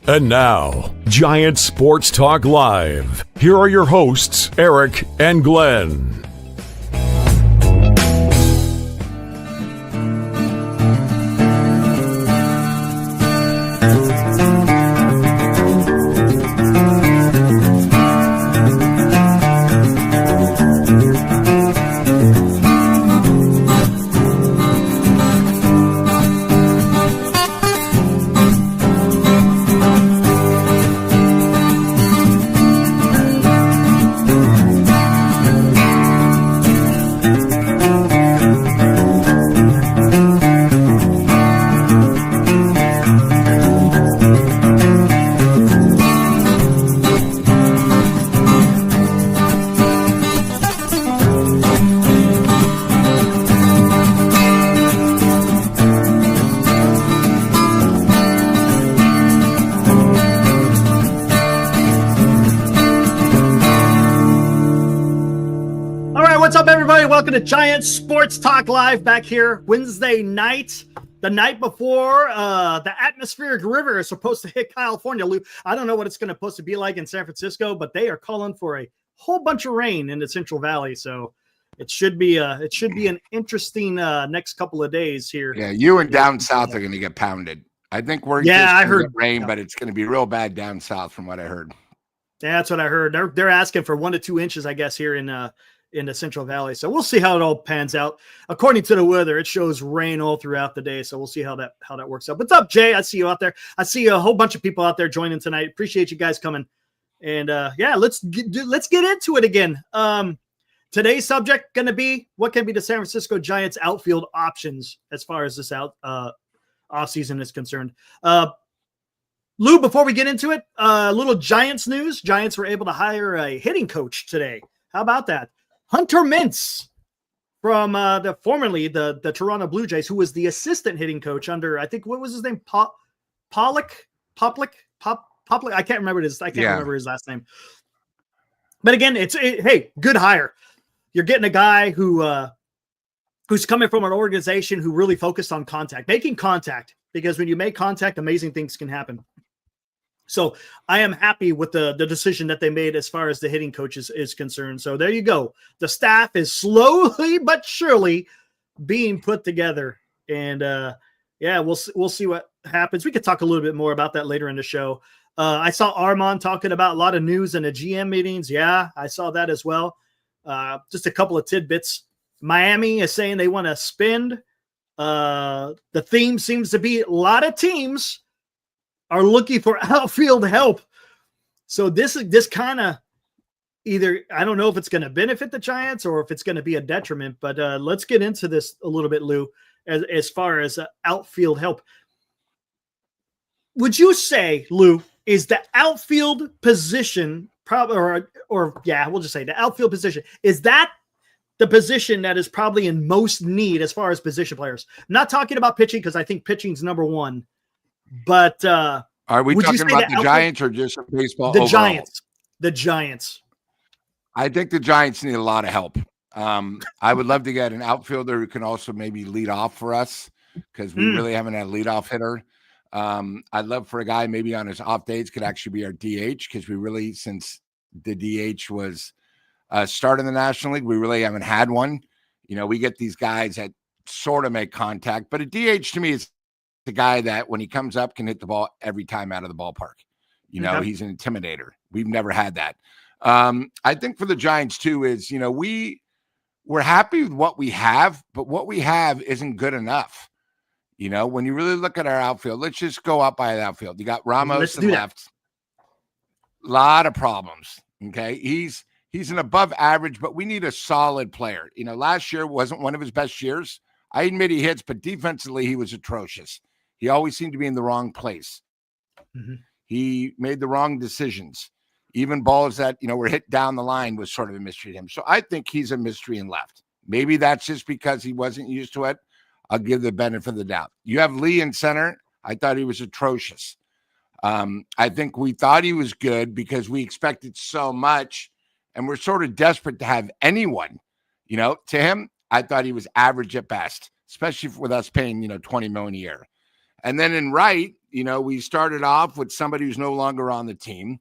And now, Giant Sports Talk Live. Here are your hosts, Eric and Glenn. Welcome to Giant Sports Talk Live back here Wednesday night, the night before the atmospheric river is supposed to hit California. I don't know what it's going to supposed to be like in San Francisco, but they are calling for a whole bunch of rain in the Central Valley. So it should be an interesting next couple of days here. Yeah, you and down south are going to get pounded. I think we're I heard rain, but it's going to be real bad down south from what I heard. Yeah, that's what I heard. They're asking for 1 to 2 inches, I guess, here in the Central Valley. So we'll see how it all pans out. According to the weather, it shows rain all throughout the day. So we'll see how that works out. What's up, Jay? I see you out there. I see a whole bunch of people out there joining tonight. Appreciate you guys coming. And let's get into it again. Today's subject going to be what can be the San Francisco Giants outfield options as far as this offseason is concerned. Lou, before we get into it, a little Giants news. Giants were able to hire a hitting coach today. How about that? Hunter Mintz from formerly the Toronto Blue Jays, who was the assistant hitting coach under, I think, what was his name? Poplick. I can't remember remember his last name. But again, hey, good hire. You're getting a guy who's coming from an organization who really focused on making contact, because when you make contact, amazing things can happen. So I am happy with the decision that they made as far as the hitting coach is concerned. So there you go. The staff is slowly but surely being put together. And we'll see what happens. We could talk a little bit more about that later in the show. I saw Armand talking about a lot of news in the GM meetings. Yeah, I saw that as well. Just a couple of tidbits. Miami is saying they want to spend. The theme seems to be a lot of teams are looking for outfield help. So this kind of either, I don't know if it's going to benefit the Giants or if it's going to be a detriment, but let's get into this a little bit, Lou, as far as outfield help. Would you say, Lou, is the outfield position probably, we'll just say the outfield position, is that the position that is probably in most need as far as position players? I'm not talking about pitching, because I think pitching's number one. But are we talking about the Giants or just baseball? The overall? The Giants. I think the Giants need a lot of help. I would love to get an outfielder who can also maybe lead off for us, because we really haven't had a leadoff hitter. I'd love for a guy maybe on his off days could actually be our DH, because we really, since the DH was started in the National League, we really haven't had one. You know, we get these guys that sort of make contact, but a DH to me is the guy that when he comes up can hit the ball every time out of the ballpark. You know, he's an intimidator. We've never had that. I think for the Giants too is, you know, we're happy with what we have, but what we have isn't good enough. You know, when you really look at our outfield, let's just go up by the outfield. You got Ramos to the left. A lot of problems. Okay. He's an above average, but we need a solid player. You know, last year wasn't one of his best years. I admit he hits, but defensively he was atrocious. He always seemed to be in the wrong place. Mm-hmm. He made the wrong decisions. Even balls that, you know, were hit down the line was sort of a mystery to him. So I think he's a mystery in left. Maybe that's just because he wasn't used to it. I'll give the benefit of the doubt. You have Lee in center. I thought he was atrocious. I think we thought he was good because we expected so much, and we're sort of desperate to have anyone. You know, to him, I thought he was average at best, especially with us paying, $20 million a year. And then in right, we started off with somebody who's no longer on the team.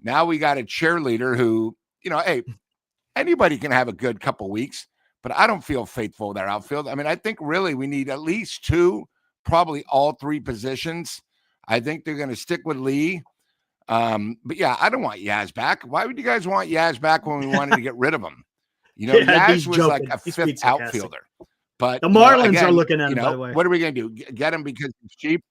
Now we got a cheerleader who, hey, anybody can have a good couple weeks, but I don't feel faithful with our outfield. I mean, I think really we need at least two, probably all three positions. I think they're going to stick with Lee. But yeah, I don't want Yaz back. Why would you guys want Yaz back when we wanted to get rid of him? Yaz was like a fifth outfielder. But the Marlins are looking at him, by the way. What are we going to do? Get him because he's cheap?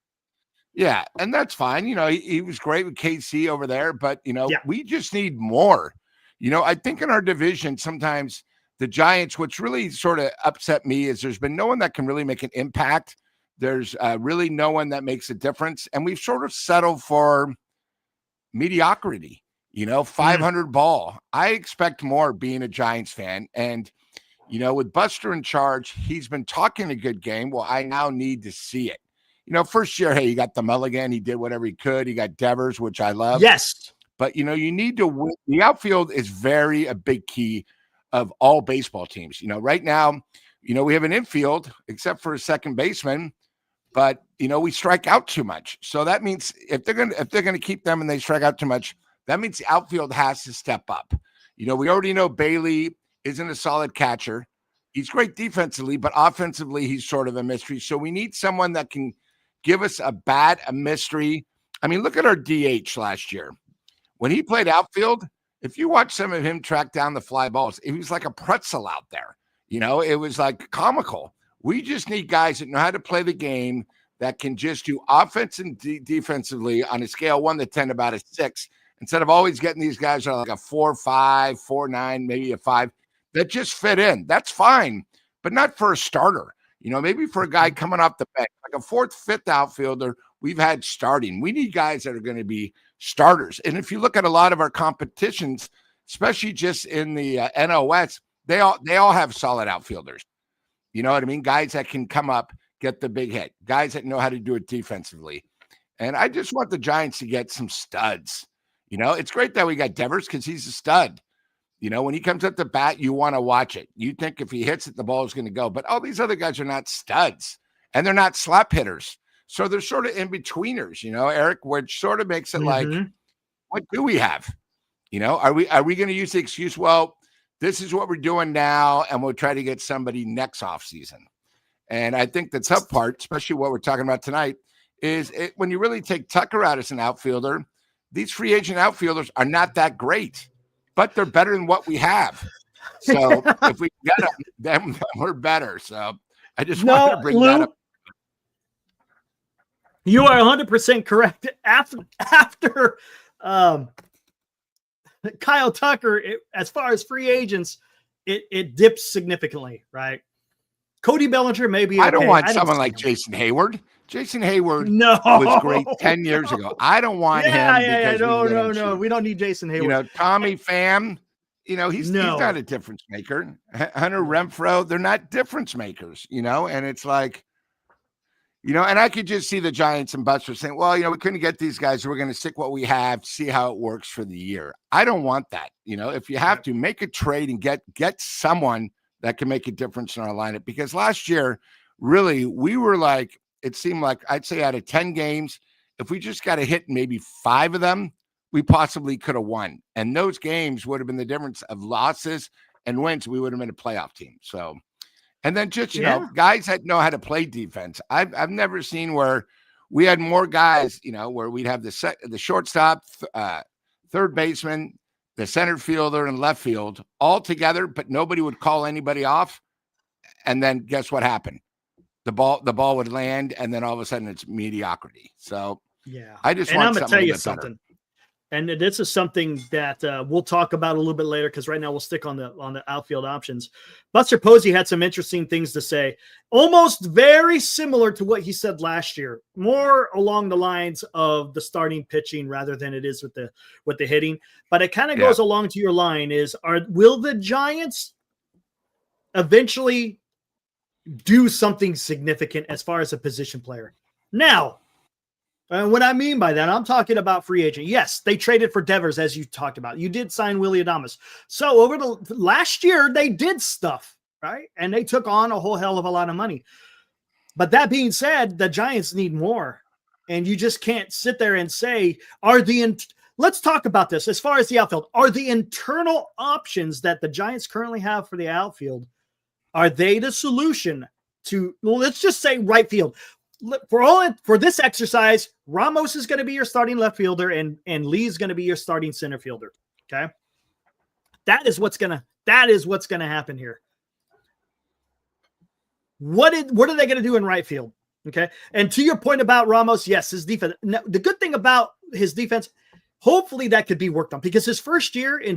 Yeah, and that's fine. He was great with KC over there, but, we just need more. I think in our division, sometimes the Giants, what's really sort of upset me is there's been no one that can really make an impact. There's really no one that makes a difference. And we've sort of settled for mediocrity, 500 ball. I expect more being a Giants fan. And, with Buster in charge, he's been talking a good game. Well, I now need to see it. First year, hey, you got the Mulligan. He did whatever he could. He got Devers, which I love. Yes. But, you need to win. The outfield is a big key of all baseball teams. Right now, we have an infield, except for a second baseman, but, we strike out too much. So that means if they're going to keep them and they strike out too much, that means the outfield has to step up. We already know Bailey isn't a solid catcher. He's great defensively, but offensively, he's sort of a mystery. So we need someone that can give us a mystery. I mean, look at our DH last year. When he played outfield, if you watch some of him track down the fly balls, it was like a pretzel out there. It was like comical. We just need guys that know how to play the game, that can just do offense and defensively on a scale 1 to 10, about a 6, instead of always getting these guys that are like a 4.5, 4.9, maybe a 5, that just fit in. That's fine, but not for a starter. Maybe for a guy coming off the bench, like a 4th, 5th outfielder we've had starting. We need guys that are going to be starters. And if you look at a lot of our competitions, especially just in the NOS, they all have solid outfielders. You know what I mean? Guys that can come up, get the big hit, guys that know how to do it defensively. And I just want the Giants to get some studs. It's great that we got Devers because he's a stud. When he comes up the bat, you want to watch it. You think if he hits it, the ball is going to go. But all these other guys are not studs, and they're not slap hitters. So they're sort of in-betweeners, Eric, which sort of makes it like, what do we have? Are we going to use the excuse, well, this is what we're doing now, and we'll try to get somebody next offseason? And I think the tough part, especially what we're talking about tonight, is when you really take Tucker out as an outfielder, these free agent outfielders are not that great, but they're better than what we have. So if we get them, then we're better. So I just wanted to bring that up. You are 100% correct. After Kyle Tucker, as far as free agents, it dips significantly, right? Cody Bellinger maybe. I don't want someone like Jason Hayward. Jason Hayward was great 10 years ago. I don't want him. No. We don't need Jason Hayward. Tommy Pham, he's not a difference maker. Hunter Renfroe, they're not difference makers, and it's like, and I could just see the Giants and Buster saying, well, we couldn't get these guys. So we're going to stick what we have, see how it works for the year. I don't want that. If you have to make a trade and get someone that can make a difference in our lineup, because last year, really, we were like, it seemed like I'd say out of 10 games, if we just got a hit maybe 5 of them, we possibly could have won. And those games would have been the difference of losses and wins. We would have been a playoff team. So, and then just, guys that know how to play defense. I've never seen where we had more guys, where we'd have the shortstop, third baseman, the center fielder, and left field all together, but nobody would call anybody off. And then guess what happened? The ball would land, and then all of a sudden it's mediocrity. So I just want to tell you something. Better. And this is something that we'll talk about a little bit later, because right now we'll stick on the outfield options. Buster Posey had some interesting things to say, almost very similar to what he said last year, more along the lines of the starting pitching rather than it is with the hitting. But it kind of goes along to your line will the Giants eventually do something significant as far as a position player? Now, what I mean by that, I'm talking about free agent. Yes, they traded for Devers, as you talked about. You did sign Willy Adames. So over the last year, they did stuff, right? And they took on a whole hell of a lot of money. But that being said, the Giants need more. And you just can't sit there and say, let's talk about this. As far as the outfield, are the internal options that the Giants currently have for the outfield, are they the solution to, let's just say right field? For this exercise, Ramos is going to be your starting left fielder and Lee is going to be your starting center fielder. Okay. That is what's going to happen here. What are they going to do in right field? Okay. And to your point about Ramos, yes, his defense. Now, the good thing about his defense, hopefully that could be worked on, because his first year in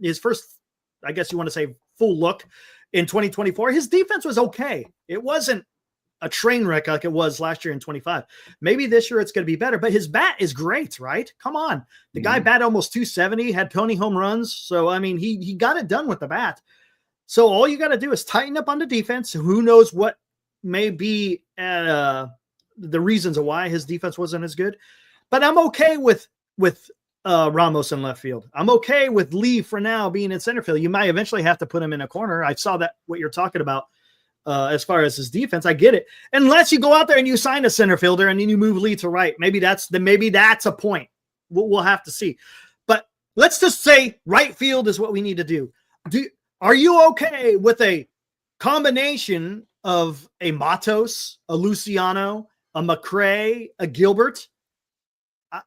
his first, I guess you want to say, full look in 2024, his defense was okay. It wasn't a train wreck like it was last year in 25. Maybe this year it's going to be better, but his bat is great, right? Come on. The guy batted almost 270, had 20 home runs. So, I mean, he got it done with the bat. So all you got to do is tighten up on the defense. Who knows what may be the reasons of why his defense wasn't as good. But I'm okay with Ramos in left field. I'm okay with Lee for now being in center field. You might eventually have to put him in a corner. I saw that what you're talking about as far as his defense. I get it. Unless you go out there and you sign a center fielder and then you move Lee to right. Maybe that's a point. We'll have to see. But let's just say right field is what we need to do. Are you okay with a combination of a Matos, a Luciano, a McRae, a Gilbert?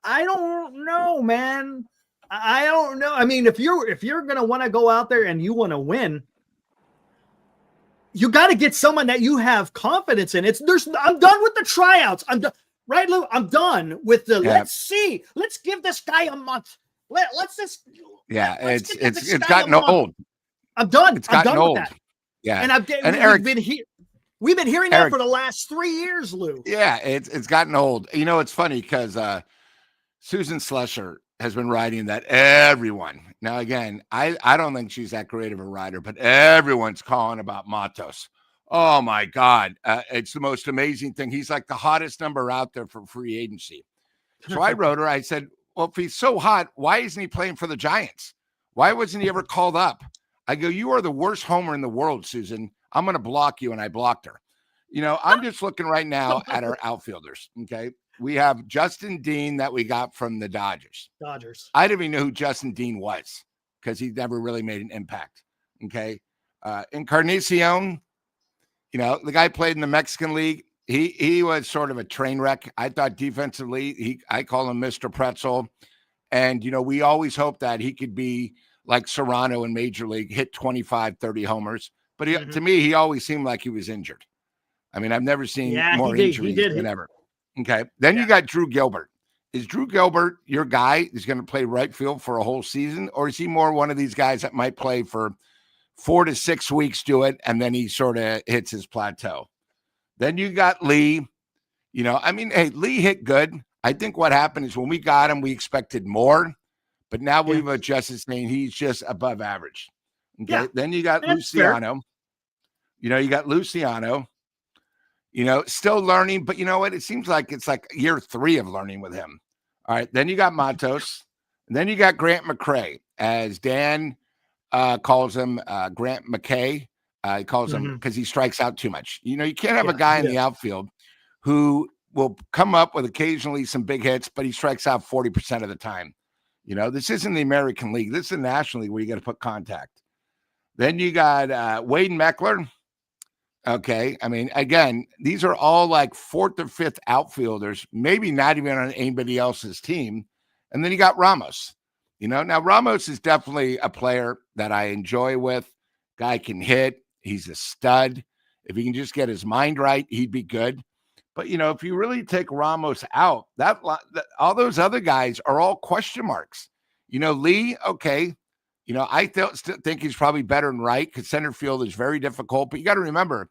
I don't know, man. I don't know. I mean, if you're going to want to go out there and you want to win, you got to get someone that you have confidence in. I'm done with the tryouts. I'm done. Right, Lou? I'm done with the, let's see. Let's give this guy a month. Let's just. Yeah, it's gotten old. I'm done. It's gotten old. With that. Yeah. And Eric, we've been hearing that for the last 3 years, Lou. Yeah, it's gotten old. You know, it's funny because Susan Slusher has been writing that everyone. Now, again, I don't think she's that great of a writer, but everyone's calling about Matos. Oh, my God. It's the most amazing thing. He's like the hottest number out there for free agency. So I wrote her. I said, well, if he's so hot, why isn't he playing for the Giants? Why wasn't he ever called up? I go, you are the worst homer in the world, Susan. I'm going to block you. And I blocked her. You know, I'm just looking right now at our outfielders. Okay. We have Justin Dean that we got from the Dodgers. I didn't even know who Justin Dean was because he never really made an impact. Okay. Encarnacion, you know, the guy played in the Mexican League. He was sort of a train wreck. I thought defensively, I call him Mr. Pretzel. And, you know, we always hoped that he could be like Serrano in Major League, hit 25, 30 homers. But to me, he always seemed like he was injured. I mean, I've never seen more injuries than ever. Okay. Then you got Drew Gilbert. Is Drew Gilbert your guy who's going to play right field for a whole season? Or is he more one of these guys that might play for 4 to 6 weeks, do it, and then he sort of hits his plateau? Then you got Lee. You know, I mean, hey, Lee hit good. I think what happened is when we got him, we expected more. But now we've adjusted saying he's just above average. Okay. Yeah, then you got Luciano. Fair. You know, you got Luciano, you know, still learning. But you know what? It seems like it's like year 3 of learning with him. All right. Then you got Matos. And then you got Grant McRae, as Dan calls him, Grant McKay. He calls him because he strikes out too much. You know, you can't have a guy in the outfield who will come up with occasionally some big hits, but he strikes out 40% of the time. You know, this isn't the American League. This is the National League where you got to put contact. Then you got Wade Meckler. Okay. I mean, again, these are all like 4th or 5th outfielders, maybe not even on anybody else's team. And then you got Ramos. You know, now Ramos is definitely a player that I enjoy with. Guy can hit. He's a stud. If he can just get his mind right, he'd be good. But, you know, if you really take Ramos out, that all those other guys are all question marks. You know, Lee, okay. You know, I still think he's probably better than right because center field is very difficult. But you got to remember,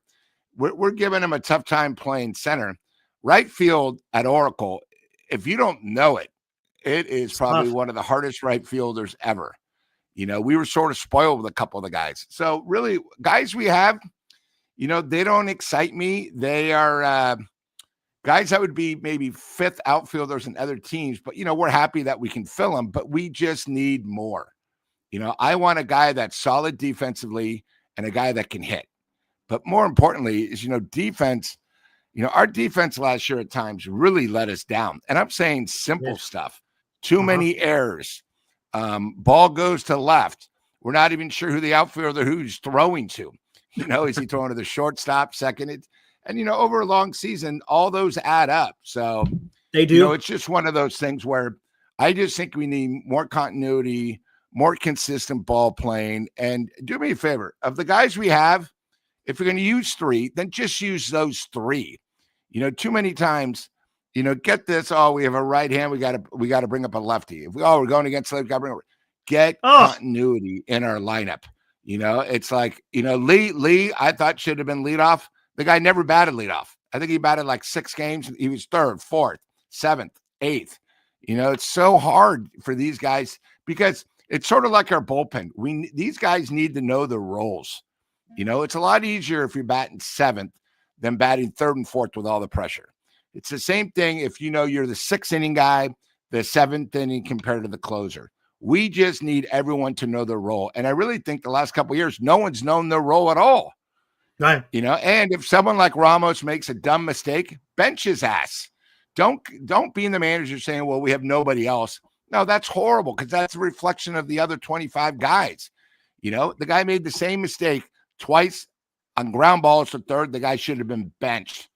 we're giving him a tough time playing center. Right field at Oracle, if you don't know it, it is probably one of the hardest right fielders ever. You know, we were sort of spoiled with a couple of the guys. So really, guys we have, you know, they don't excite me. They are guys that would be maybe 5th outfielders in other teams. But, you know, we're happy that we can fill them, but we just need more. You know, I want a guy that's solid defensively and a guy that can hit. But more importantly is, you know, defense, our defense last year at times really let us down. And I'm saying simple stuff. Too many errors. Ball goes to left. We're not even sure who the outfielder who's throwing to. Is he throwing to the shortstop, second? And over a long season, all those add up. So they do. It's just one of those things where I just think we need more continuity, more consistent ball playing. And do me a favor, of the guys we have, if you're going to use 3, then just use those 3. Too many times, get this. Oh, we have a right hand. We got to bring up a lefty. We're going against left. Got to bring up. Get continuity in our lineup. It's like Lee. I thought should have been leadoff. The guy never batted leadoff. I think he batted like 6 games. He was 3rd, 4th, 7th, 8th. It's so hard for these guys because it's sort of like our bullpen. These guys need to know their roles. It's a lot easier if you're batting 7th than batting 3rd and 4th with all the pressure. It's the same thing if you're the 6th inning guy, the 7th inning compared to the closer. We just need everyone to know their role. And I really think the last couple of years, no one's known their role at all. Right. And if someone like Ramos makes a dumb mistake, bench his ass. Don't be in the manager saying, well, we have nobody else. No, that's horrible because that's a reflection of the other 25 guys. The guy made the same mistake twice on ground balls to third. The guy should have been benched,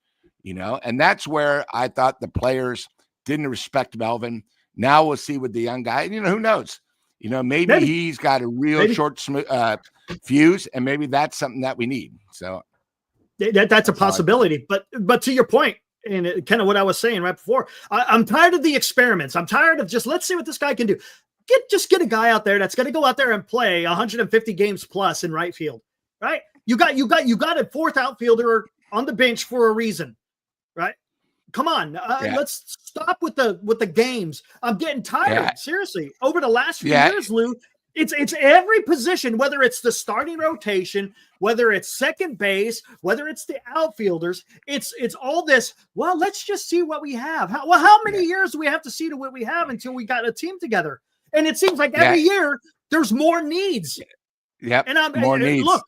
and that's where I thought the players didn't respect Melvin. Now we'll see with the young guy. Who knows? Maybe he's got a real short fuse, and maybe that's something that we need. So that's a possibility. But to your point, and kind of what I was saying right before, I'm tired of the experiments. I'm tired of just let's see what this guy can do. Just get a guy out there that's going to go out there and play 150 games plus in right field. Right? You got a 4th outfielder on the bench for a reason. Right? Come on, let's stop with the games. I'm getting tired. Seriously, over the last few years, Lou, it's every position, whether it's the starting rotation, whether it's second base, whether it's the outfielders, it's all this. Well, let's just see what we have. How many years do we have to see to what we have until we got a team together? And it seems like every year there's more needs. Yep, and more needs. Look.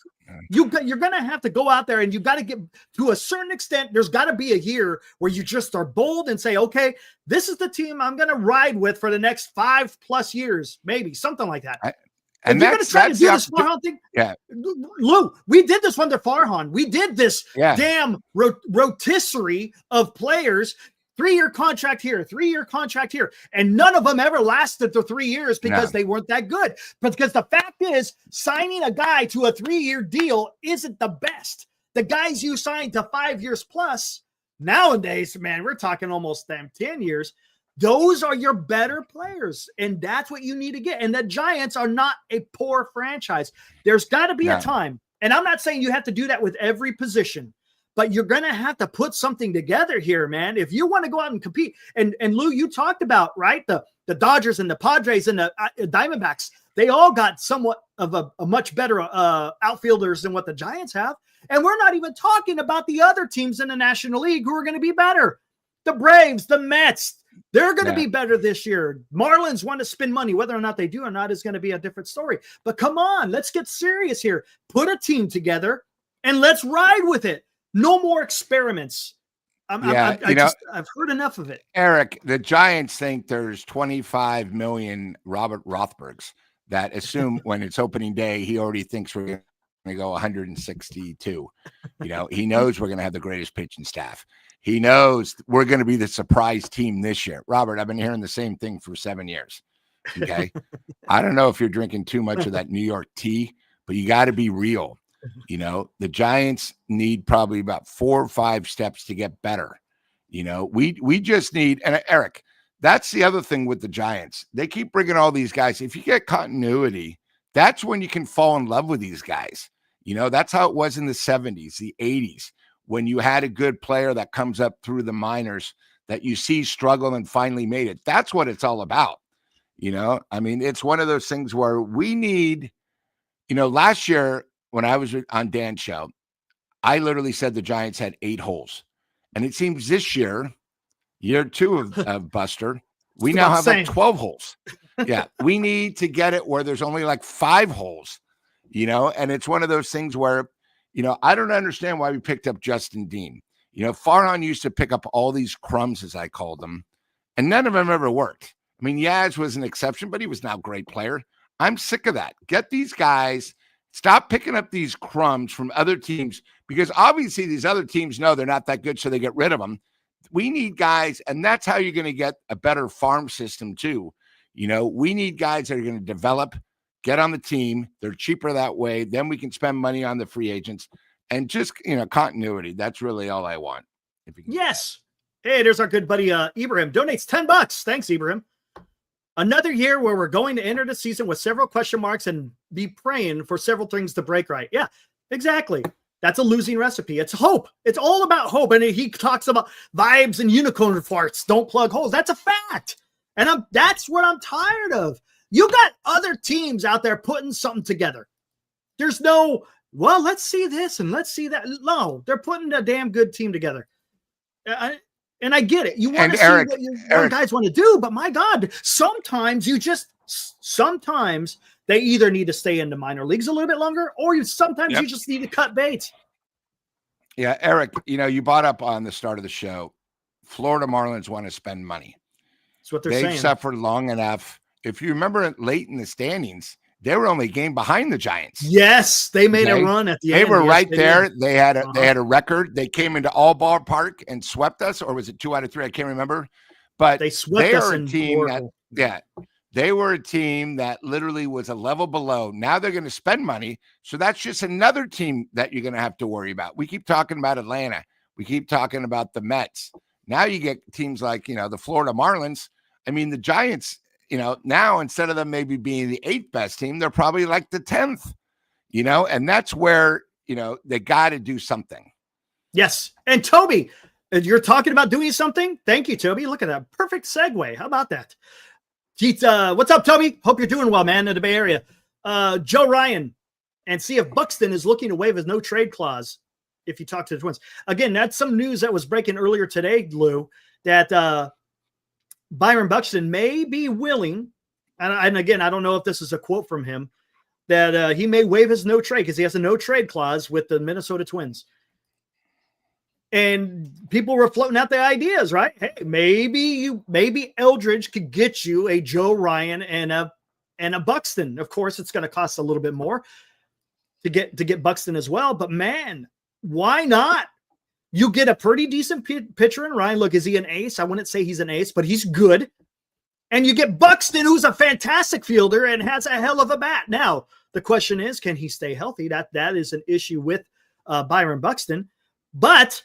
You're going to have to go out there and you've got to get to a certain extent. There's got to be a year where you just are bold and say, okay, this is the team I'm going to ride with for the next 5+ years, maybe something like that. And you're going to try to do this Farhan thing. Yeah. Lou, we did this under Farhan. We did this damn rotisserie of players. 3-year contract here, 3-year contract here. And none of them ever lasted for 3 years because they weren't that good. But because the fact is, signing a guy to a 3-year deal isn't the best. The guys you signed to 5 years plus, nowadays, man, we're talking almost 10 years. Those are your better players. And that's what you need to get. And the Giants are not a poor franchise. There's got to be a time. And I'm not saying you have to do that with every position. But you're going to have to put something together here, man. If you want to go out and compete, and Lou, you talked about, right, the Dodgers and the Padres and the Diamondbacks, they all got somewhat of a much better outfielders than what the Giants have. And we're not even talking about the other teams in the National League who are going to be better. The Braves, the Mets, they're going to be better this year. Marlins want to spend money. Whether or not they do or not is going to be a different story. But come on, let's get serious here. Put a team together and let's ride with it. No more experiments. I've heard enough of it. Eric, the Giants think there's 25 million Robert Rothbergs that assume when it's opening day, he already thinks we're going to go 162. He knows we're going to have the greatest pitching staff. He knows we're going to be the surprise team this year. Robert, I've been hearing the same thing for 7 years. Okay. I don't know if you're drinking too much of that New York tea, but you got to be real. The Giants need probably about 4 or 5 steps to get better. We just need, and Eric, that's the other thing with the Giants. They keep bringing all these guys. If you get continuity, that's when you can fall in love with these guys. That's how it was in the 70s, the 80s, when you had a good player that comes up through the minors that you see struggle and finally made it. That's what it's all about. It's one of those things where we need, last year, when I was on Dan's show, I literally said the Giants had 8 holes. And it seems this year 2 of Buster, we now have like 12 holes. Yeah, we need to get it where there's only like 5 holes, and it's one of those things where, I don't understand why we picked up Justin Dean. Farhan used to pick up all these crumbs, as I called them, and none of them ever worked. I mean, Yaz was an exception, but he was not a great player. I'm sick of that. Get these guys, stop picking up these crumbs from other teams, because obviously these other teams know they're not that good, so they get rid of them. We need guys, and that's how you're going to get a better farm system too. We need guys that are going to develop, get on the team. They're cheaper that way. Then we can spend money on the free agents and just, continuity. That's really all I want. Yes. Hey, there's our good buddy Ibrahim. Donates $10. Thanks, Ibrahim. Another year where we're going to enter the season with several question marks and be praying for several things to break right. Yeah, exactly. That's a losing recipe. It's hope. It's all about hope. And he talks about vibes and unicorn farts don't plug holes. That's a fact. And that's what I'm tired of. You got other teams out there putting something together. There's no, well, let's see this and let's see that. No, they're putting a damn good team together. And I get it. You want to see what your guys want to do, but my God, sometimes they either need to stay in the minor leagues a little bit longer, or you just need to cut bait. Yeah, Eric, you brought up on the start of the show, Florida Marlins want to spend money. That's what they're saying. They've suffered long enough. If you remember late in the standings, they were only a game behind the Giants. Yes, they made a run at the end. They were right there. They had a record. They came into All Ballpark and swept us, or was it 2 out of 3? I can't remember. But they swept us in team they were a team that literally was a level below. Now they're going to spend money, so that's just another team that you're going to have to worry about. We keep talking about Atlanta. We keep talking about the Mets. Now you get teams like the Florida Marlins. I mean, the Giants. Now instead of them maybe being the 8th best team, they're probably like the 10th, and that's where, they got to do something. Yes. And Toby, you're talking about doing something. Thank you, Toby. Look at that. Perfect segue. How about that? What's up, Toby? Hope you're doing well, man, in the Bay Area. Joe Ryan, and see if Buxton is looking to waive his no trade clause if you talk to the Twins. Again, that's some news that was breaking earlier today, Lou, that, Byron Buxton may be willing, and again, I don't know if this is a quote from him, that he may waive his no trade because he has a no trade clause with the Minnesota Twins. And people were floating out the ideas, right? Hey, maybe Eldridge could get you a Joe Ryan and a Buxton. Of course, it's going to cost a little bit more to get Buxton as well. But man, why not? You get a pretty decent pitcher in Ryan. Look, is he an ace? I wouldn't say he's an ace, but he's good. And you get Buxton, who's a fantastic fielder and has a hell of a bat. Now, the question is, can he stay healthy? That is an issue with Byron Buxton. But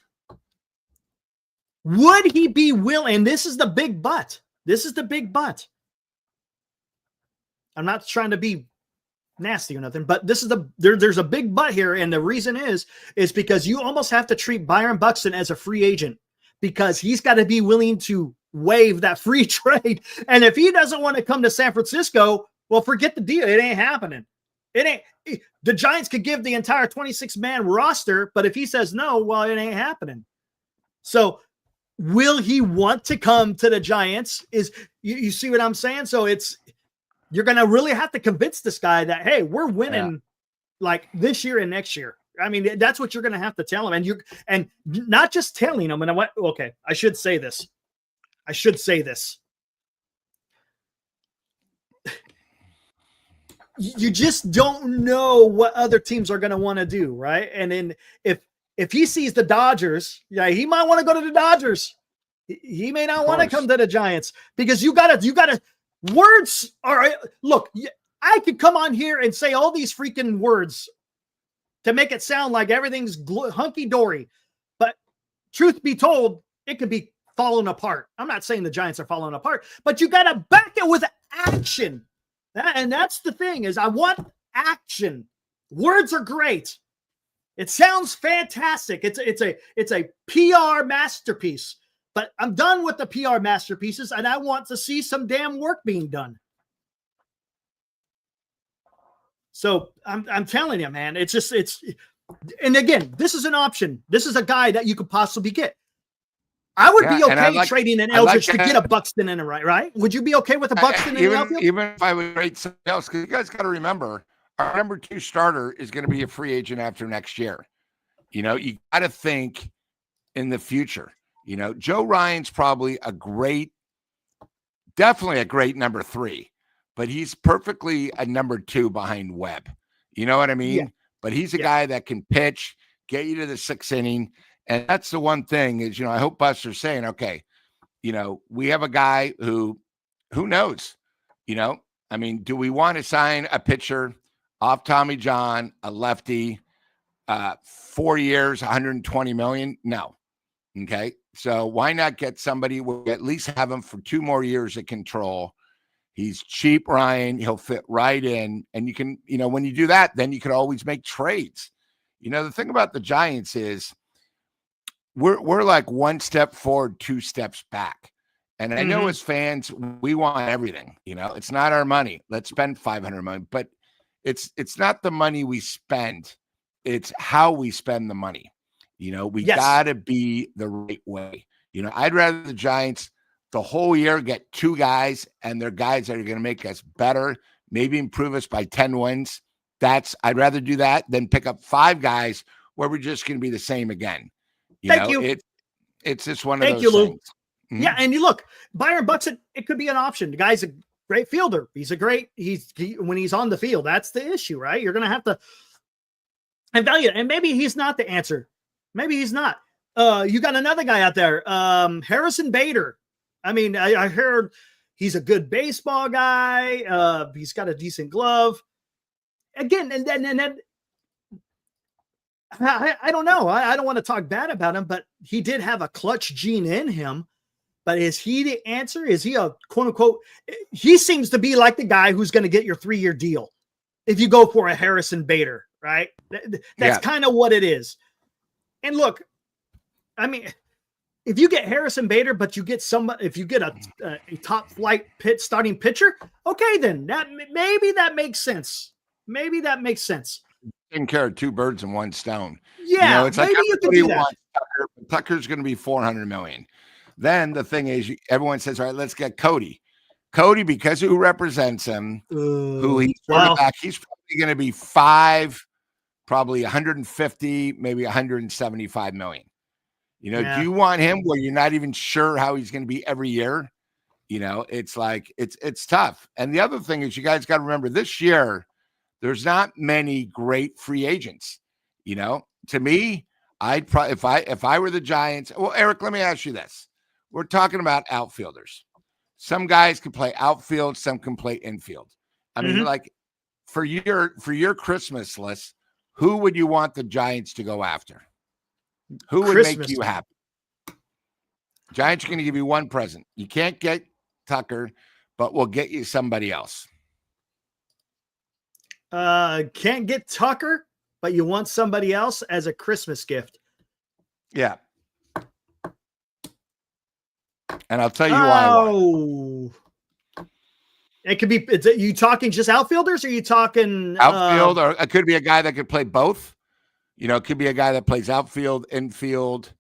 would he be willing? And this is the big but. This is the big but. I'm not trying to be nasty or nothing, but this is there's a big but here, and the reason is because you almost have to treat Byron Buxton as a free agent, because he's got to be willing to waive that free trade. And if he doesn't want to come to San Francisco, well, forget the deal. It ain't happening. The Giants could give the entire 26-man roster, but if he says no, well, it ain't happening. So will he want to come to the Giants? You see what I'm saying? So you're going to really have to convince this guy that, hey, we're winning like this year and next year. I mean, that's what you're going to have to tell him. And not just telling him. And I should say this. You just don't know what other teams are going to want to do. Right. And then if he sees the Dodgers, he might want to go to the Dodgers. He may not want to come to the Giants, because you gotta, words are, look, I could come on here and say all these freaking words to make it sound like everything's hunky-dory. But truth be told, it could be falling apart. I'm not saying the Giants are falling apart, but you got to back it with action. And that's the thing, is I want action. Words are great. It sounds fantastic. It's a PR masterpiece. But I'm done with the PR masterpieces, and I want to see some damn work being done. So I'm telling you, man, and again, this is an option. This is a guy that you could possibly get. I would be okay trading an Eldridge to get a Buxton in it, right? Would you be okay with a Buxton in the outfield? Even if I would trade something else, because you guys got to remember, our number 2 starter is going to be a free agent after next year. You got to think, in the future. Joe Ryan's probably definitely a great number 3, but he's perfectly a number 2 behind Webb. You know what I mean? Yeah. But he's a guy that can pitch, get you to the 6th inning. And that's the one thing is, I hope Buster's saying, okay, we have a guy who knows, do we want to sign a pitcher off Tommy John, a lefty, 4 years, 120 million? No. Okay. So why not get somebody, we'll at least have him for 2 more years of control. He's cheap, Ryan. He'll fit right in. And you can, when you do that, then you could always make trades. The thing about the Giants is we're like 1 step forward, 2 steps back. And I know as fans, we want everything. It's not our money. Let's spend $500 million, but it's not the money we spend. It's how we spend the money. We gotta be the right way. I'd rather the Giants the whole year get 2 guys, and they're guys that are going to make us better, maybe improve us by 10 wins. I'd rather do that than pick up 5 guys where we're just going to be the same again. Thank you. It's just one of those things. Lou. Mm-hmm. Yeah, and you look, Byron Buxton, it could be an option. The guy's a great fielder. When he's on the field, that's the issue, right? You're going to have to evaluate, and maybe he's not the answer. Maybe he's not. You got another guy out there, Harrison Bader. I heard he's a good baseball guy. He's got a decent glove. Again, and then I don't know. I don't want to talk bad about him, but he did have a clutch gene in him. But is he the answer? Is he a quote unquote? He seems to be like the guy who's going to get your 3-year deal if you go for a Harrison Bader, right? That's kind of what it is. And look, if you get Harrison Bader, but you get if you get a top flight starting pitcher, okay, then maybe that makes sense. Maybe that makes sense. Taking care of 2 birds in 1 stone. Yeah, it's like maybe you can do that. Tucker's going to be $400 million. Then the thing is, everyone says, all right, let's get Cody. Cody, because who represents him, who he's quarterback, he's probably going to be 5, probably 150, maybe 175 million. Do you want him where you're not even sure how he's going to be every year? It's like, it's tough. And the other thing is, you guys got to remember this year, there's not many great free agents. To me, I'd probably, if I were the Giants, well, Eric, let me ask you this. We're talking about outfielders. Some guys can play outfield, some can play infield. Like for your Christmas list, who would you want the Giants to go after? Who would make you happy? Giants are going to give you 1 present. You can't get Tucker, but we'll get you somebody else. Can't get Tucker, but you want somebody else as a Christmas gift. Yeah. And I'll tell you why. It could be, you talking just outfielders, or are you talking outfield, or it could be a guy that could play both. It could be a guy that plays outfield, infield,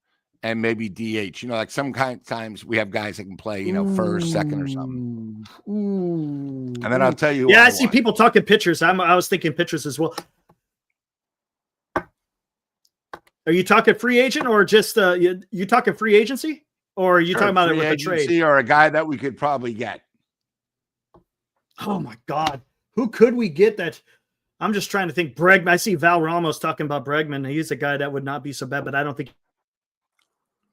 and maybe DH. Like sometimes we have guys that can play, first, second, or something. And then I'll tell you. Yeah, I see people talking pitchers. I was thinking pitchers as well. Are you talking free agent, or just you talking free agency, or are you talking about it with a trade, or a guy that we could probably get? Oh my God, who could we get that? I'm just trying to think. Bregman. I see Val Ramos talking about Bregman. He's a guy that would not be so bad, but I don't think.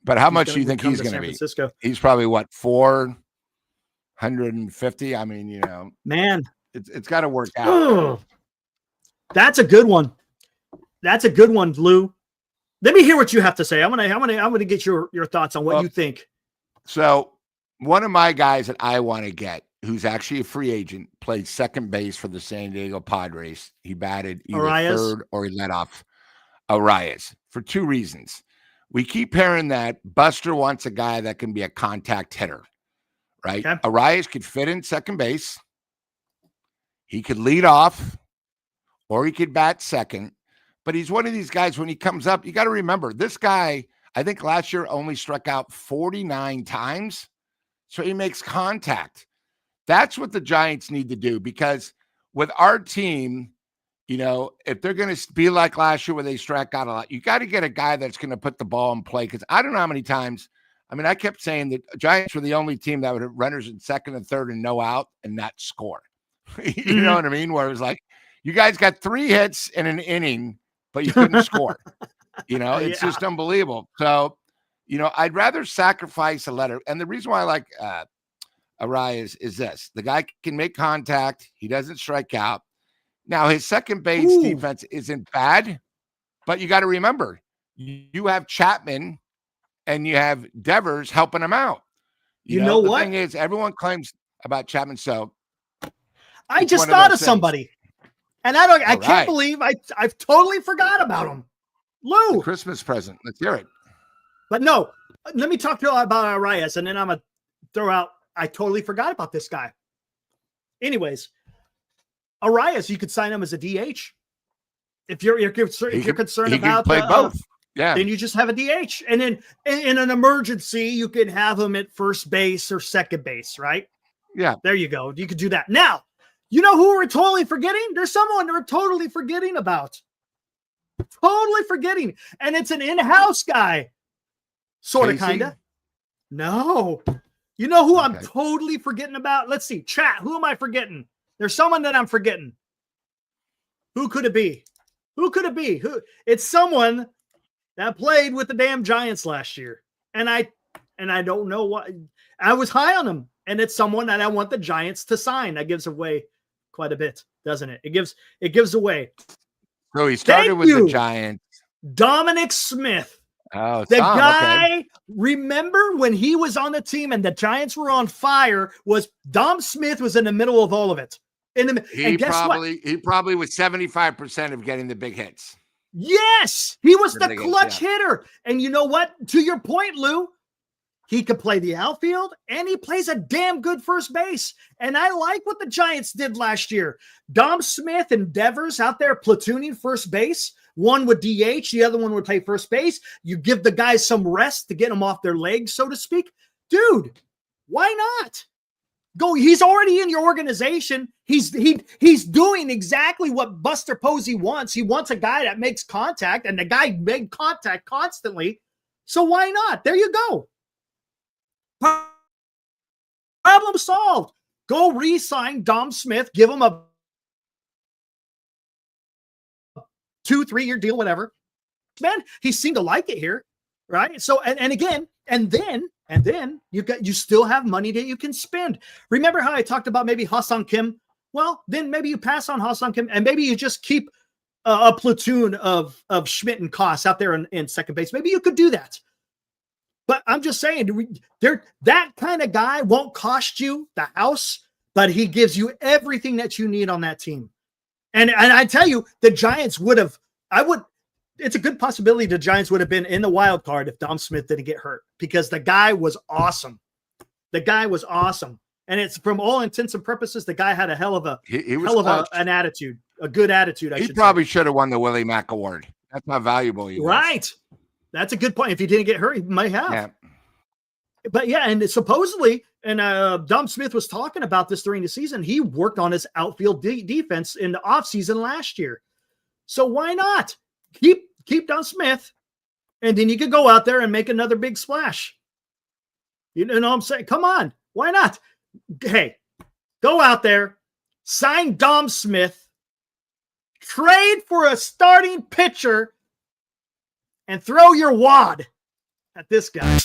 But how much do you think he's going to be? Francisco. He's probably what, 450? Man, it's got to work out. Oh, that's a good one. That's a good one, Lou. Let me hear what you have to say. I'm gonna get your thoughts on what you think. So one of my guys that I want to get, who's actually a free agent, played second base for the San Diego Padres. He batted either third or he led off Arias for 2 reasons. We keep hearing that Buster wants a guy that can be a contact hitter, right? Okay. Arias could fit in second base. He could lead off, or he could bat second. But he's one of these guys, when he comes up, you got to remember, this guy, I think last year only struck out 49 times. So he makes contact. That's what the Giants need to do, because with our team, if they're going to be like last year where they struck out a lot, you got to get a guy that's going to put the ball in play. Because I don't know how many times. I mean, I kept saying that Giants were the only team that would have runners in second and third and no out and not score. You know what I mean? Where it was like, you guys got 3 hits in an inning, but you couldn't score. It's just unbelievable. So, I'd rather sacrifice a letter. And the reason why I like Arias is this. The guy can make contact. He doesn't strike out. Now, his second base defense isn't bad, but you got to remember, you have Chapman and you have Devers helping him out. You know the what? thing is, everyone claims about Chapman. So I just thought of somebody, and I can't believe I've totally forgot about him. Lou, Christmas present. Let's hear it. But no, let me talk to you about Arias, and then I'm gonna throw out. I totally forgot about this guy. Anyways, Arias, you could sign him as a DH if you're concerned about play both. Yeah, then you just have a DH, and then in an emergency, you can have him at first base or second base, right? Yeah, there you go. You could do that. Now, you know who we're totally forgetting? There's someone we're totally forgetting about. Totally forgetting, and it's an in-house guy, sort of, kind of. No, you know who I'm totally forgetting about? Let's see, chat. Who am I forgetting? There's someone that I'm forgetting. Who could it be? Who could it be? It's someone that played with the damn Giants last year. And I don't know what. I was high on him. And it's someone that I want the Giants to sign. That gives away quite a bit, doesn't it? It gives away. So he started with the Giants. Dominic Smith. Oh, the guy, remember when he was on the team and the Giants were on fire, Dom Smith was in the middle of all of it. He probably was 75% of getting the big hits. Yes, he was the clutch hitter. And you know what? To your point, Lou, he could play the outfield and he plays a damn good first base. And I like what the Giants did last year. Dom Smith and Devers out there platooning first base. One would DH, the other one would play first base. You give the guys some rest to get them off their legs, so to speak. Dude, why not? Go. He's already in your organization. He's doing exactly what Buster Posey wants. He wants a guy that makes contact, and the guy made contact constantly. So why not? There you go. Problem solved. Go re-sign Dom Smith. Give him a 2-3 year deal, whatever. Man, he seemed to like it here, right? So and then you still have money that you can spend. Remember how I talked about maybe Ha-Seong Kim? Well, then maybe you pass on Ha-Seong Kim and maybe you just keep a platoon of Schmidt and Koss out there in second base. Maybe you could do that. But I'm just saying, that kind of guy won't cost you the house, but he gives you everything that you need on that team. And I tell you, the Giants it's a good possibility the Giants would have been in the wild card if Dom Smith didn't get hurt, because the guy was awesome. And it's, from all intents and purposes, the guy had a hell of an attitude, a good attitude. He probably should have won the Willie Mack Award. That's how valuable he was. Right. That's a good point. If he didn't get hurt, he might have. Yeah. But yeah, and supposedly, and Dom Smith was talking about this during the season, he worked on his outfield defense in the offseason last year. So why not? Keep Dom Smith, and then you could go out there and make another big splash. You know what I'm saying? Come on. Why not? Hey, go out there, sign Dom Smith, trade for a starting pitcher, and throw your wad at this guy.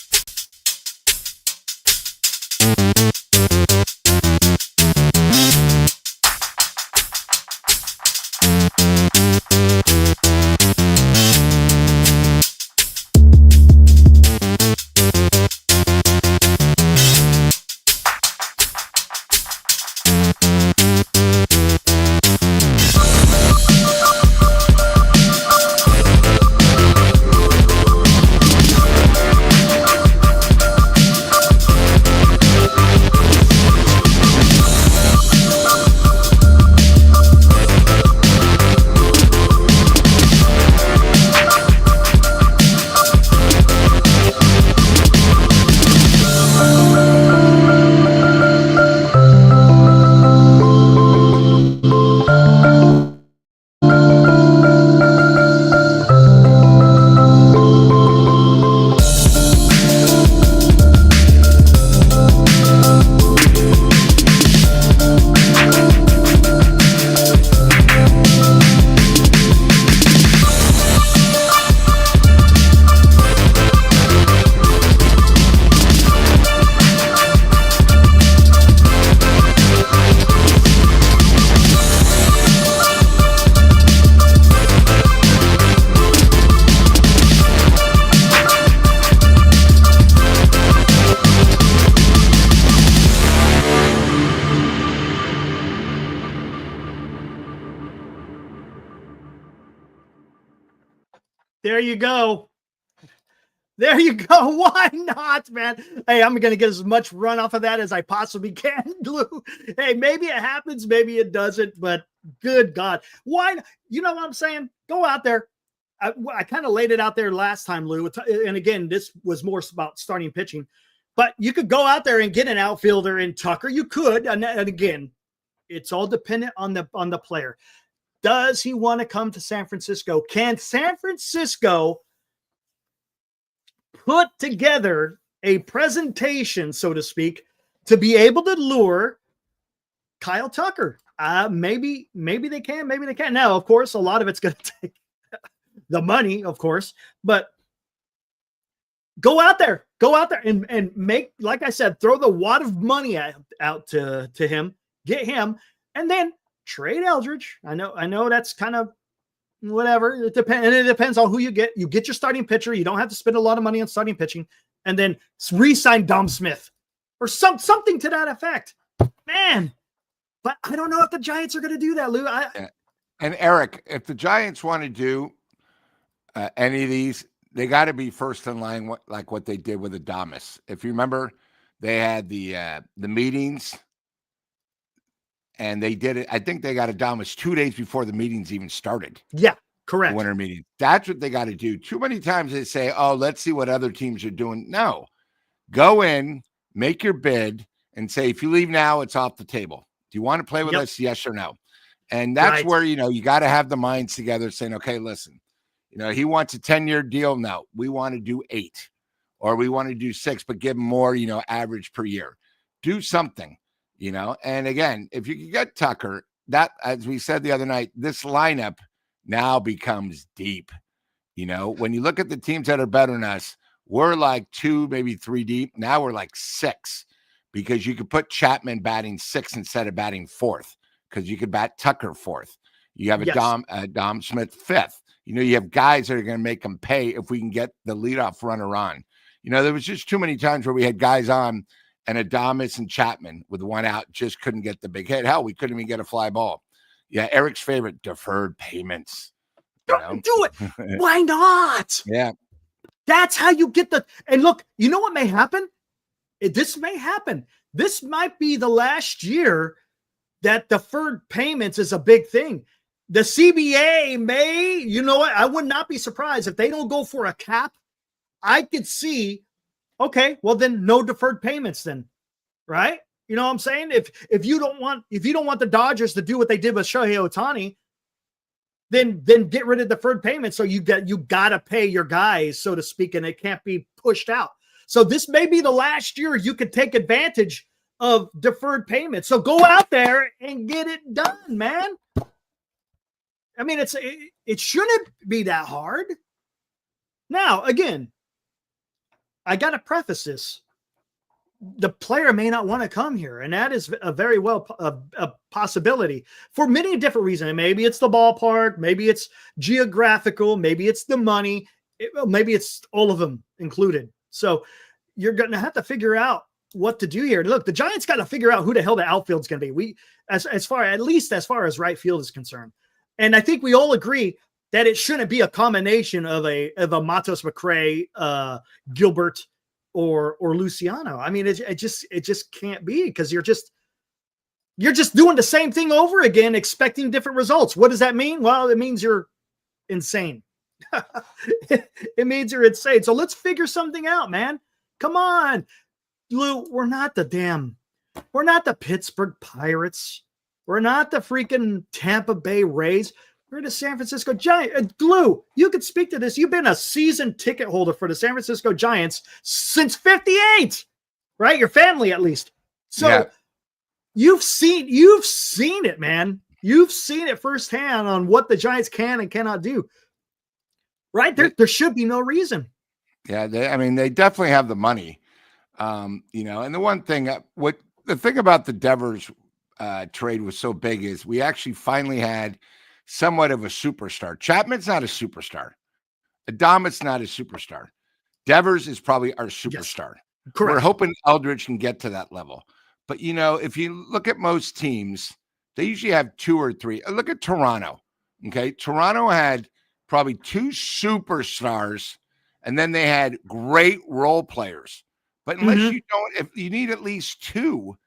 There you go. There you go. Why not, man? Hey, I'm going to get as much run off of that as I possibly can, Lou. Hey, maybe it happens, maybe it doesn't, but good God. Why? You know what I'm saying? Go out there. I kind of laid it out there last time, Lou. And again, this was more about starting pitching. But you could go out there and get an outfielder in Tucker. You could. And again, it's all dependent on the player. Does he want to come to San Francisco? Can San Francisco put together a presentation, so to speak, to be able to lure Kyle Tucker? Maybe they can, maybe they can't. Now, of course, a lot of it's going to take the money, of course, but go out there and make, like I said, throw the wad of money out to him, get him, and then trade Eldridge. I know that's kind of whatever. It depends on who you get. You get your starting pitcher. You don't have to spend a lot of money on starting pitching, and then re-sign Dom Smith or something to that effect. Man, but I don't know if the Giants are going to do that, Lou. And Eric, if the Giants want to do any of these, they got to be first in line, like what they did with Adames. If you remember, they had the meetings. And they did it. I think they got Adames 2 days before the meetings even started. Yeah, correct. The winter meeting. That's what they got to do. Too many times they say, oh, let's see what other teams are doing. No. Go in, make your bid, and say, if you leave now, it's off the table. Do you want to play with us? Yes or no? And that's where, you got to have the minds together saying, okay, listen, he wants a 10-year deal. No, we want to do 8, or we want to do 6, but give him more, average per year. Do something. And again, if you can get Tucker, that, as we said the other night, this lineup now becomes deep. When you look at the teams that are better than us, we're like 2, maybe 3 deep. Now we're like 6, because you could put Chapman batting 6th instead of batting 4th, because you could bat Tucker 4th. You have a Dom Smith 5th. You have guys that are going to make them pay if we can get the leadoff runner on. There was just too many times where we had guys on, and Adames and Chapman with 1 out just couldn't get the big hit. Hell, we couldn't even get a fly ball. Yeah, Eric's favorite, deferred payments. Do it. Why not? Yeah. That's how you get and look, you know what may happen? This may happen. This might be the last year that deferred payments is a big thing. The CBA may, I would not be surprised if they don't go for a cap. I could see, okay, well then no deferred payments then, right? You know what I'm saying? If you don't want the Dodgers to do what they did with Shohei Ohtani, then get rid of deferred payments. So you got to pay your guys, so to speak, and it can't be pushed out. So this may be the last year you could take advantage of deferred payments. So go out there and get it done, man. I mean, it shouldn't be that hard. Now, again, I got to preface this. The player may not want to come here, and that is a very well a possibility for many different reasons. Maybe it's the ballpark, maybe it's geographical, maybe it's the money, maybe it's all of them included. So you're going to have to figure out what to do here. Look, the Giants got to figure out who the hell the outfield's going to be. As far as right field is concerned, and I think we all agree that it shouldn't be a combination of a Matos McRae, Gilbert, or Luciano. I mean, it just can't be, because you're just doing the same thing over again, expecting different results. What does that mean? Well, it means you're insane. It means you're insane. So let's figure something out, man. Come on, Lou. We're not the Pittsburgh Pirates. We're not the freaking Tampa Bay Rays. We're the San Francisco Giants. Lou, you could speak to this. You've been a season ticket holder for the San Francisco Giants since '58, right? Your family, at least. So yeah. You've seen it, man. You've seen it firsthand on what the Giants can and cannot do. Right? There should be no reason. Yeah, they definitely have the money. And the one thing, the thing about the Devers trade was so big is we actually finally had somewhat of a superstar. Chapman's not a superstar. Adames not a superstar. Devers is probably our superstar. Yes, correct. We're hoping Eldridge can get to that level. But, if you look at most teams, they usually have 2 or 3. Look at Toronto. Okay. Toronto had probably 2 superstars, and then they had great role players. But unless you don't, if you need at least 2,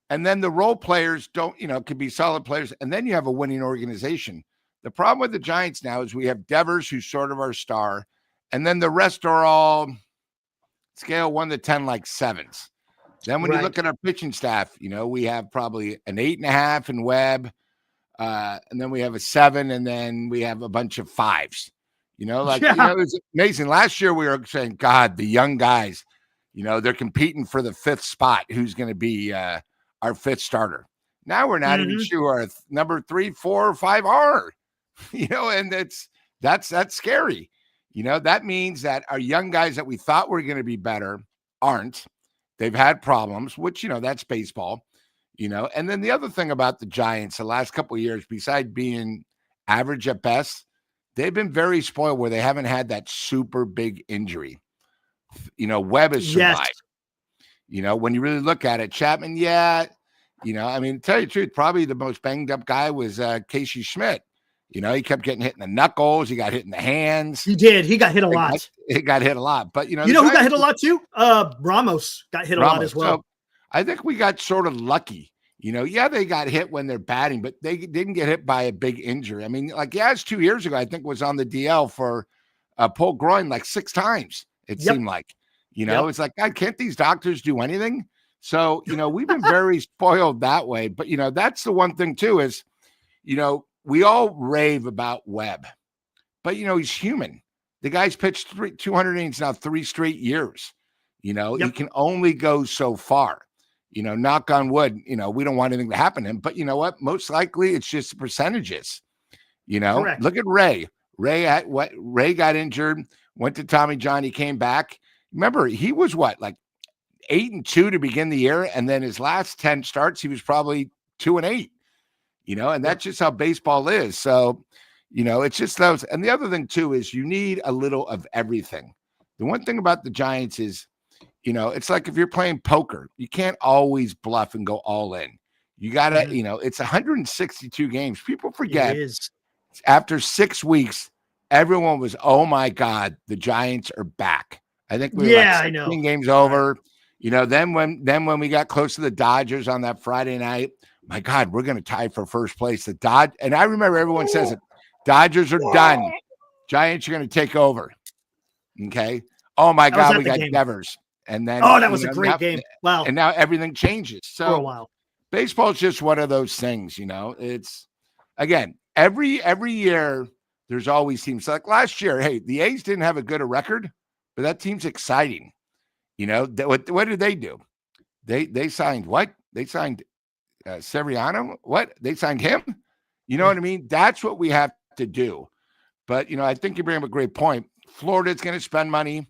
and then the role players don't, could be solid players, and then you have a winning organization. The problem with the Giants now is we have Devers, who's sort of our star, and then the rest are all scale 1 to 10, like 7s. Then when you look at our pitching staff, we have probably an 8.5 in Webb, and then we have a 7, and then we have a bunch of 5s. It's amazing. Last year we were saying, God, the young guys, they're competing for the 5th spot. Who's going to be our 5th starter? Now we're not even sure our number 3, 4, or 5 are. And that's scary. That means that our young guys that we thought were going to be better aren't. They've had problems, which, that's baseball, And then the other thing about the Giants the last couple of years, besides being average at best, they've been very spoiled where they haven't had that super big injury. Webb has survived. When you really look at it, Chapman, to tell you the truth, probably the most banged up guy was Casey Schmidt. He kept getting hit in the knuckles. He got hit in the hands. He did. He got hit a lot. He got hit a lot. But, who got hit a lot too? Ramos got hit a lot as well. So I think we got sort of lucky. They got hit when they're batting, but they didn't get hit by a big injury. It's 2 years ago, I think was on the DL for pulled groin like 6 times. It seemed like, it's like, God, can't these doctors do anything? So, we've been very spoiled that way. But, that's the one thing too is, we all rave about Webb, but, he's human. The guy's pitched 200 innings now 3 straight years. He can only go so far. Knock on wood, we don't want anything to happen to him. But you know what? Most likely it's just the percentages. Correct. Look at Ray. Ray got injured, went to Tommy John. He came back. Remember, he was like 8-2 to begin the year. And then his last 10 starts, he was probably 2-8. And that's just how baseball is. So, it's just those. And the other thing too is you need a little of everything. The one thing about the Giants is, it's like if you're playing poker, you can't always bluff and go all in. You gotta, it's 162 games. People forget after 6 weeks, everyone was, oh my God, the Giants are back. I think we were like 16 games over. Then when we got close to the Dodgers on that Friday night, my God, we're going to tie for first place. And I remember everyone says it. Dodgers are done. Giants are going to take over. Okay. Oh my God, we got Devers. And then that was a great game. Wow. And now everything changes. So for a while. Baseball is just one of those things, It's again, every year there's always teams like last year. Hey, the A's didn't have a good record, but that team's exciting. What did they do? They signed what? They signed Severiano. What? They signed him. You know what I mean? That's what we have to do. But I think you bring up a great point. Florida's going to spend money.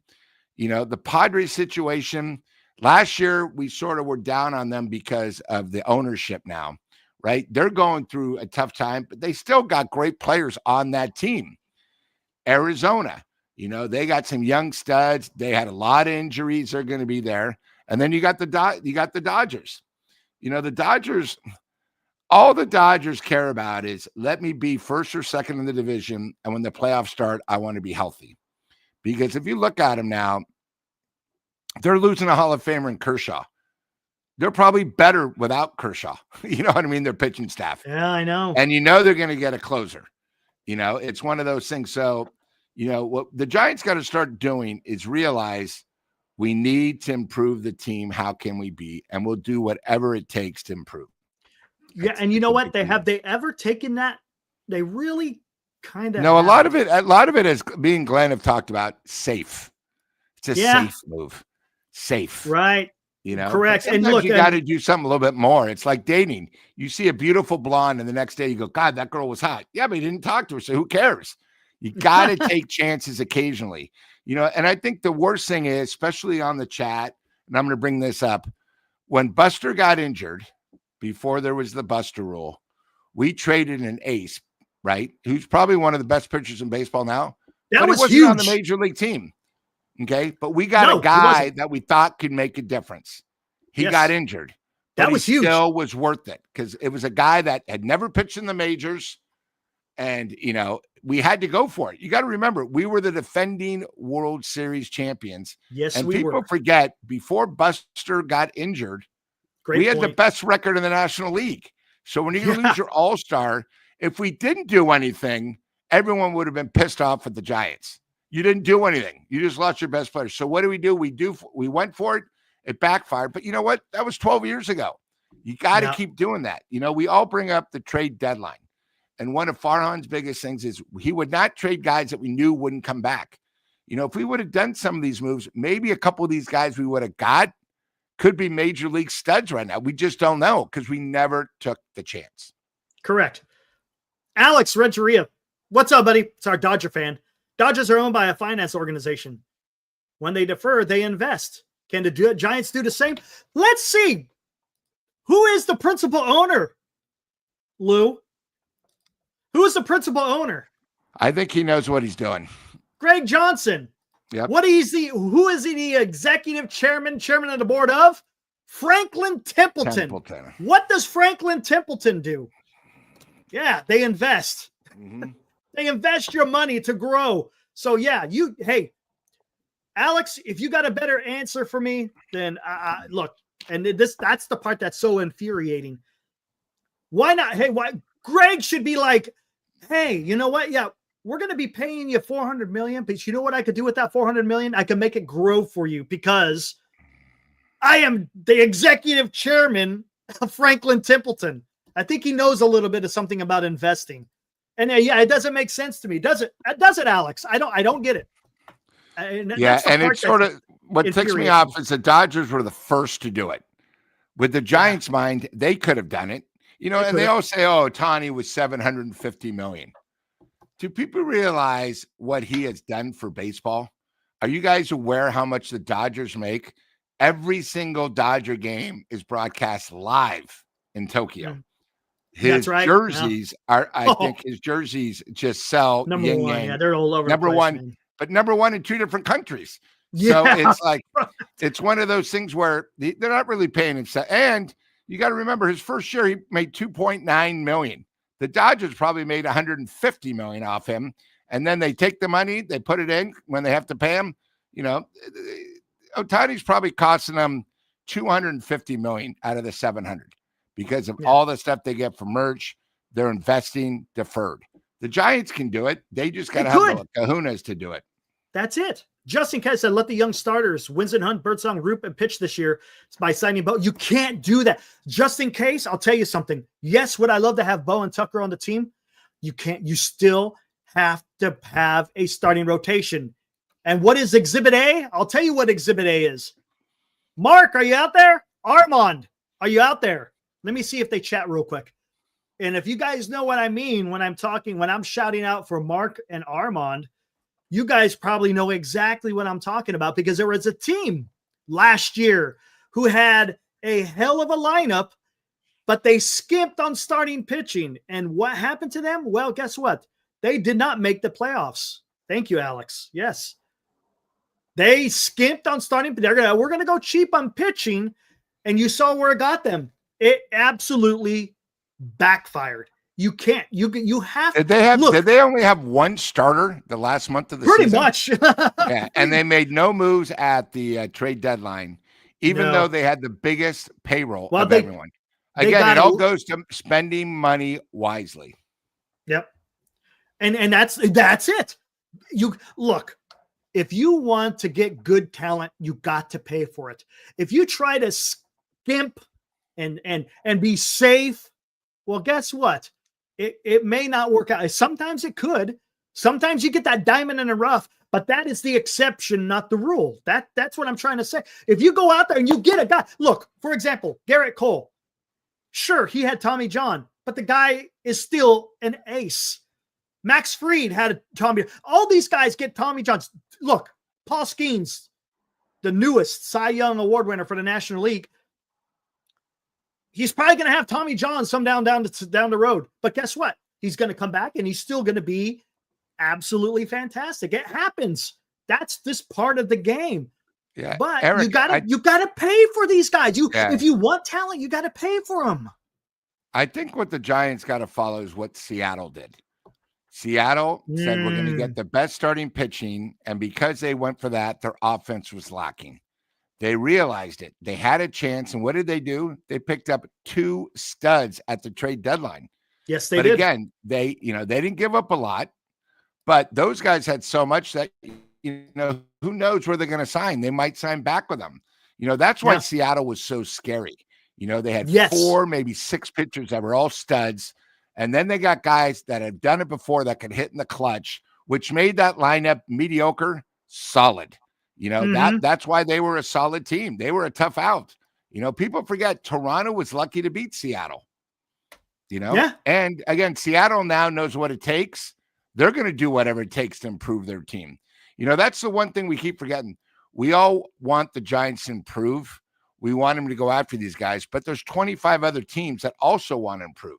The Padres situation last year, we sort of were down on them because of the ownership now, right? They're going through a tough time, but they still got great players on that team. Arizona, they got some young studs. They had a lot of injuries. They're going to be there. And then you got the Dodgers. The Dodgers, all the Dodgers care about is let me be first or second in the division. And when the playoffs start, I want to be healthy. Because if you look at them now, they're losing a Hall of Famer in Kershaw. They're probably better without Kershaw. You know what I mean? Their pitching staff. Yeah, I know. And they're going to get a closer. It's one of those things. So, what the Giants got to start doing is realize we need to improve the team. How can we be? And we'll do whatever it takes to improve. Yeah, and you know what? Have they ever taken that? They really kind of no. A lot of it is being Glenn have talked about safe. It's a safe move. Safe, right? Correct. And look, you got to do something a little bit more. It's like dating. You see a beautiful blonde, and the next day you go, God, that girl was hot. Yeah, but you didn't talk to her, so who cares? You got to take chances occasionally. And I think the worst thing is, especially on the chat, and I'm going to bring this up, when Buster got injured, before there was the Buster rule, we traded an ace, right? Who's probably one of the best pitchers in baseball now. That was huge on the major league team. Okay. But we got a guy that we thought could make a difference. He got injured. That was huge. Still was worth it because it was a guy that had never pitched in the majors. And, we had to go for it. You got to remember, we were the defending World Series champions. Yes, and we people were. forget, before Buster got injured, Great we had point. the best record in the National League. So when you lose your all-star, if we didn't do anything, everyone would have been pissed off at the Giants. You didn't do anything. You just lost your best player. So what do? We went for it. It backfired. But you know what? That was 12 years ago. You got to keep doing that. We all bring up the trade deadline. And one of Farhan's biggest things is he would not trade guys that we knew wouldn't come back. If we would have done some of these moves, maybe a couple of these guys we would have got could be major league studs right now. We just don't know because we never took the chance. Correct. Alex Renteria. What's up, buddy? It's our Dodger fan. Dodgers are owned by a finance organization. When they defer, they invest. Can the Giants do the same? Let's see. Who is the principal owner, Lou? Who is the principal owner? I think he knows what he's doing. Greg Johnson. Yep. Who is he the executive chairman of the board of? Franklin Templeton. What does Franklin Templeton do? Yeah, they invest. Mm-hmm. They invest your money to grow. So yeah, hey, Alex, if you got a better answer for me, then look, and that's the part that's so infuriating. Why not? Hey, why Greg should be like, hey, you know what? Yeah, we're going to be paying you $400 million, but you know what I could do with that $400 million? I can make it grow for you because I am the executive chairman of Franklin Templeton. I think he knows a little bit of something about investing. And yeah, it doesn't make sense to me. Does it, Alex? I don't get it. And it's sort of what ticks me off is the Dodgers were the first to do it. With the Giants' mind, they could have done it. And they all say, oh, Tani was $750 million. Do people realize what he has done for baseball? Are you guys aware how much the Dodgers make? Every single Dodger game is broadcast live in Tokyo. His jerseys are, I think his jerseys just sell. Number one. Yeah, they're all over number the place, one, man. But number one in two different countries. Yeah. So it's like, it's one of those things where they're not really paying himself. And you got to remember his first year, he made $2.9 million. The Dodgers probably made $150 million off him. And then they take the money, they put it in when they have to pay him. Ohtani's probably costing them $250 million out of the $700 because of all the stuff they get from merch. They're investing deferred. The Giants can do it. They just got to have the kahunas to do it. That's it. Justin Kett said, let the young starters, Winston Hunt, Birdsong, Roop, and pitch this year by signing Bo. You can't do that. Just in case, I'll tell you something. Yes, would I love to have Bo and Tucker on the team? You can't. You still have to have a starting rotation. And what is Exhibit A? I'll tell you what Exhibit A is. Mark, are you out there? Armand, are you out there? Let me see if they chat real quick. And if you guys know what I mean when I'm shouting out for Mark and Armand, you guys probably know exactly what I'm talking about because there was a team last year who had a hell of a lineup, but they skimped on starting pitching. And what happened to them? Well, guess what? They did not make the playoffs. Thank you, Alex. Yes. They skimped on starting. We're going to go cheap on pitching. And you saw where it got them. It absolutely backfired. You can't. You have. Did they only have one starter the last month of the season? Pretty much. Yeah, and they made no moves at the trade deadline, even though they had the biggest payroll of everyone. Again, it all goes to spending money wisely. Yep, and that's it. You look. If you want to get good talent, you got to pay for it. If you try to skimp and be safe, well, guess what? It may not work out. Sometimes it could. Sometimes you get that diamond in the rough, but that is the exception, not the rule. That's what I'm trying to say. If you go out there and you get a guy, look, for example, Garrett Cole. Sure, he had Tommy John, but the guy is still an ace. Max Fried had a Tommy. All these guys get Tommy Johns. Look, Paul Skeens, the newest Cy Young Award winner for the National League. He's probably going to have Tommy John down the road. But guess what? He's going to come back and he's still going to be absolutely fantastic. It happens. That's this part of the game. Yeah, but Eric, you gotta pay for these guys. If you want talent, you got to pay for them. I think what the Giants got to follow is what Seattle did. Seattle said we're going to get the best starting pitching, and because they went for that, their offense was lacking. They realized it. They had a chance, and what did they do? They picked up 2 studs at the trade deadline. Yes, they but did. Again, they didn't give up a lot, but those guys had so much that who knows where they're going to sign? They might sign back with them. That's why Seattle was so scary. They had 4, maybe 6 pitchers that were all studs. And then they got guys that have done it before that could hit in the clutch, which made that lineup mediocre, solid. That's why they were a solid team. They were a tough out. People forget Toronto was lucky to beat Seattle. And again, Seattle now knows what it takes. They're going to do whatever it takes to improve their team. That's the one thing we keep forgetting. We all want the Giants to improve. We want them to go after these guys, but there's 25 other teams that also want to improve.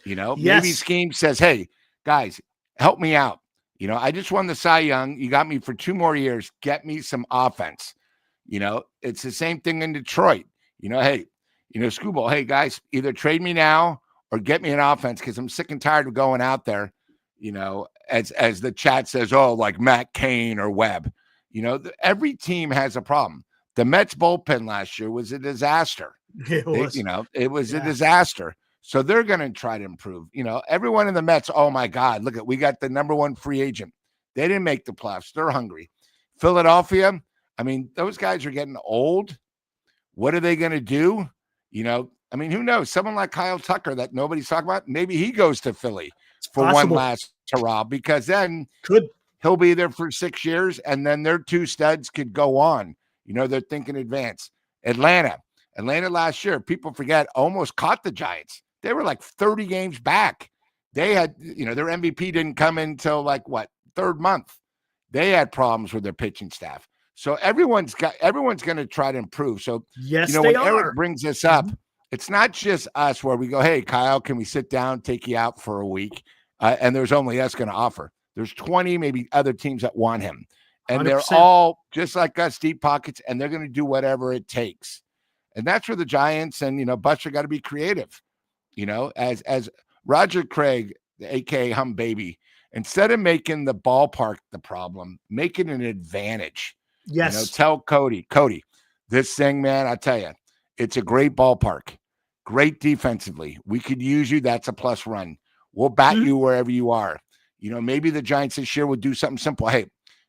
Maybe Scheme says, hey, guys, help me out. I just won the Cy Young. You got me for 2 more years. Get me some offense. It's the same thing in Detroit. Hey, Screwball, hey, guys, either trade me now or get me an offense because I'm sick and tired of going out there, as the chat says, oh, like Matt Cain or Webb. Every team has a problem. The Mets bullpen last year was a disaster. It was, it was a disaster. So they're going to try to improve. Everyone in the Mets, oh, my God, look, we got the number 1 free agent. They didn't make the playoffs. They're hungry. Philadelphia, I mean, those guys are getting old. What are they going to do? Who knows? Someone like Kyle Tucker that nobody's talking about, maybe he goes to Philly for one last hurrah because then he'll be there for 6 years, and then their 2 studs could go on. They're thinking advance. Atlanta last year, people forget, almost caught the Giants. They were like 30 games back. They had, their MVP didn't come in until 3rd month. They had problems with their pitching staff. So everyone's going to try to improve. So, when Eric brings this up, it's not just us where we go, hey, Kyle, can we sit down, take you out for a week? And there's only us going to offer. There's 20 maybe other teams that want him. And 100%. They're all just like us, deep pockets, and they're going to do whatever it takes. And that's where the Giants and, Buster got to be creative. As Roger Craig, the AKA Hum Baby, instead of making the ballpark the problem, make it an advantage. Yes. Tell Cody, this thing, man, I tell you, it's a great ballpark, great defensively. We could use you. That's a plus run. We'll bat you wherever you are. Maybe the Giants this year would do something simple. Hey,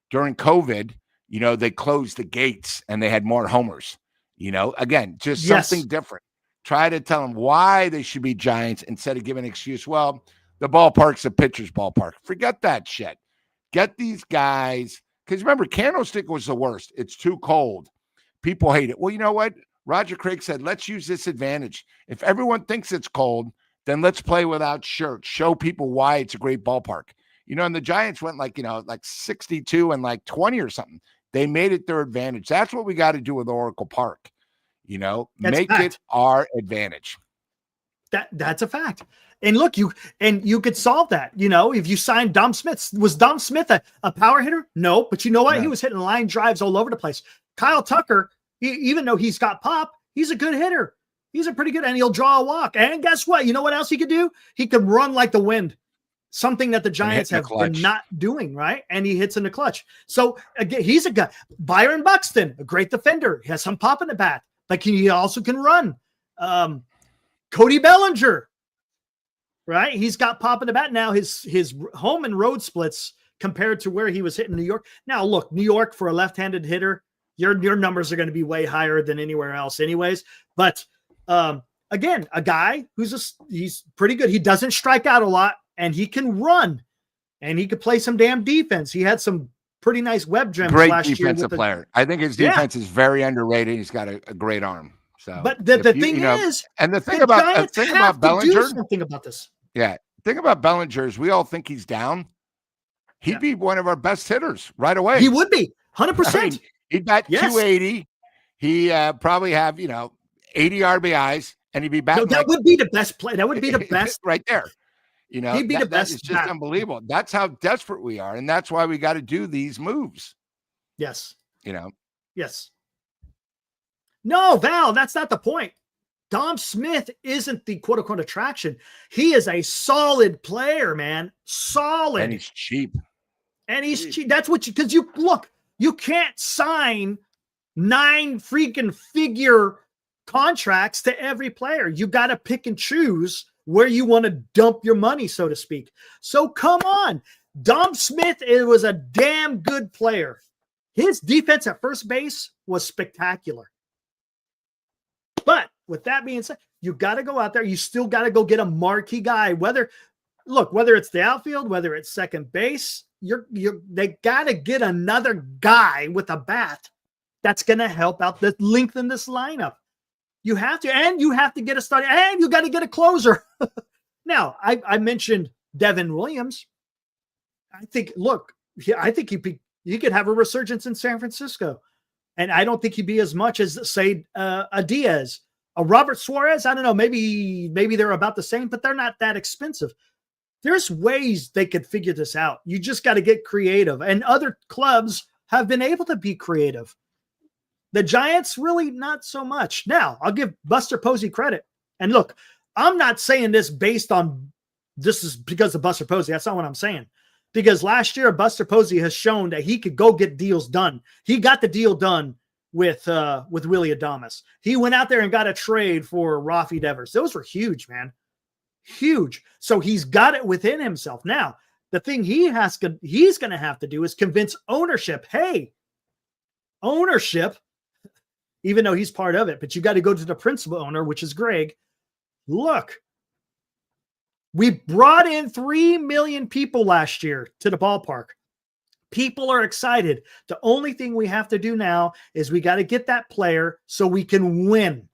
during COVID, they closed the gates and they had more homers. Again, just something different. Try to tell them why they should be Giants instead of giving an excuse. Well, the ballpark's a pitcher's ballpark. Forget that shit. Get these guys. Because remember, Candlestick was the worst. It's too cold. People hate it. Well, you know what? Roger Craig said, let's use this advantage. If everyone thinks it's cold, then let's play without shirts. Show people why it's a great ballpark. And the Giants went like 62 and 20 or something. They made it their advantage. That's what we got to do with Oracle Park. Make it our advantage. That's a fact. And look, you could solve that. If you signed Dom Smith, was Dom Smith a power hitter? No, but you know what? No. He was hitting line drives all over the place. Kyle Tucker, even though he's got pop, he's a good hitter. He's a pretty good, and he'll draw a walk. And guess what? You know what else he could do? He could run like the wind. Something that the Giants have been not doing, right? And he hits in the clutch. So again, he's a guy. Byron Buxton, a great defender. He has some pop in the bat. He also can run. Cody Bellinger, right? He's got pop in the bat now. His home and road splits compared to where he was hitting New York. Now, look, New York for a left-handed hitter, your numbers are going to be way higher than anywhere else, anyways. But again, a guy he's pretty good. He doesn't strike out a lot. And he can run, and he could play some damn defense. He had some pretty nice web gems last year. Great defensive player. I think his defense is very underrated. He's got a great arm. So, but the thing is, and the thing about Bellinger, something about this. Yeah, thing about Bellinger is we all think he's down. He'd be one of our best hitters right away. He would be 100%. He'd bat 280. He probably have 80 RBIs, and he'd be batting. No, that would be the best play. That would be the best right there. He'd be the best. It's just unbelievable. That's how desperate we are. And that's why we got to do these moves. Yes. Yes. No, Val, that's not the point. Dom Smith isn't the quote unquote attraction. He is a solid player, man. Solid. And he's cheap. And he's cheap. That's what because you can't sign 9 freaking figure contracts to every player. You got to pick and choose where you want to dump your money, so to speak. So come on. Dom Smith was a damn good player. His defense at first base was spectacular. But with that being said, you got to go out there. You still got to go get a marquee guy. Whether it's the outfield, whether it's second base, they got to get another guy with a bat that's going to help out lengthen this lineup. You have to, and you have to get a starter, and you got to get a closer. Now, I mentioned Devin Williams. I think he could have a resurgence in San Francisco. And I don't think he'd be as much as, say, a Diaz. A Robert Suarez, I don't know, maybe they're about the same, but they're not that expensive. There's ways they could figure this out. You just got to get creative. And other clubs have been able to be creative. The Giants, really not so much. Now, I'll give Buster Posey credit. And look, I'm not saying this based on this is because of Buster Posey. That's not what I'm saying. Because last year, Buster Posey has shown that he could go get deals done. He got the deal done with Willie Adames. He went out there and got a trade for Rafi Devers. Those were huge, man. Huge. So he's got it within himself. Now, the thing he's going to have to do is convince ownership, hey, ownership, even though he's part of it, but you got to go to the principal owner, which is Greg. Look, we brought in 3 million people last year to the ballpark. People are excited. The only thing we have to do now is we got to get that player so we can win.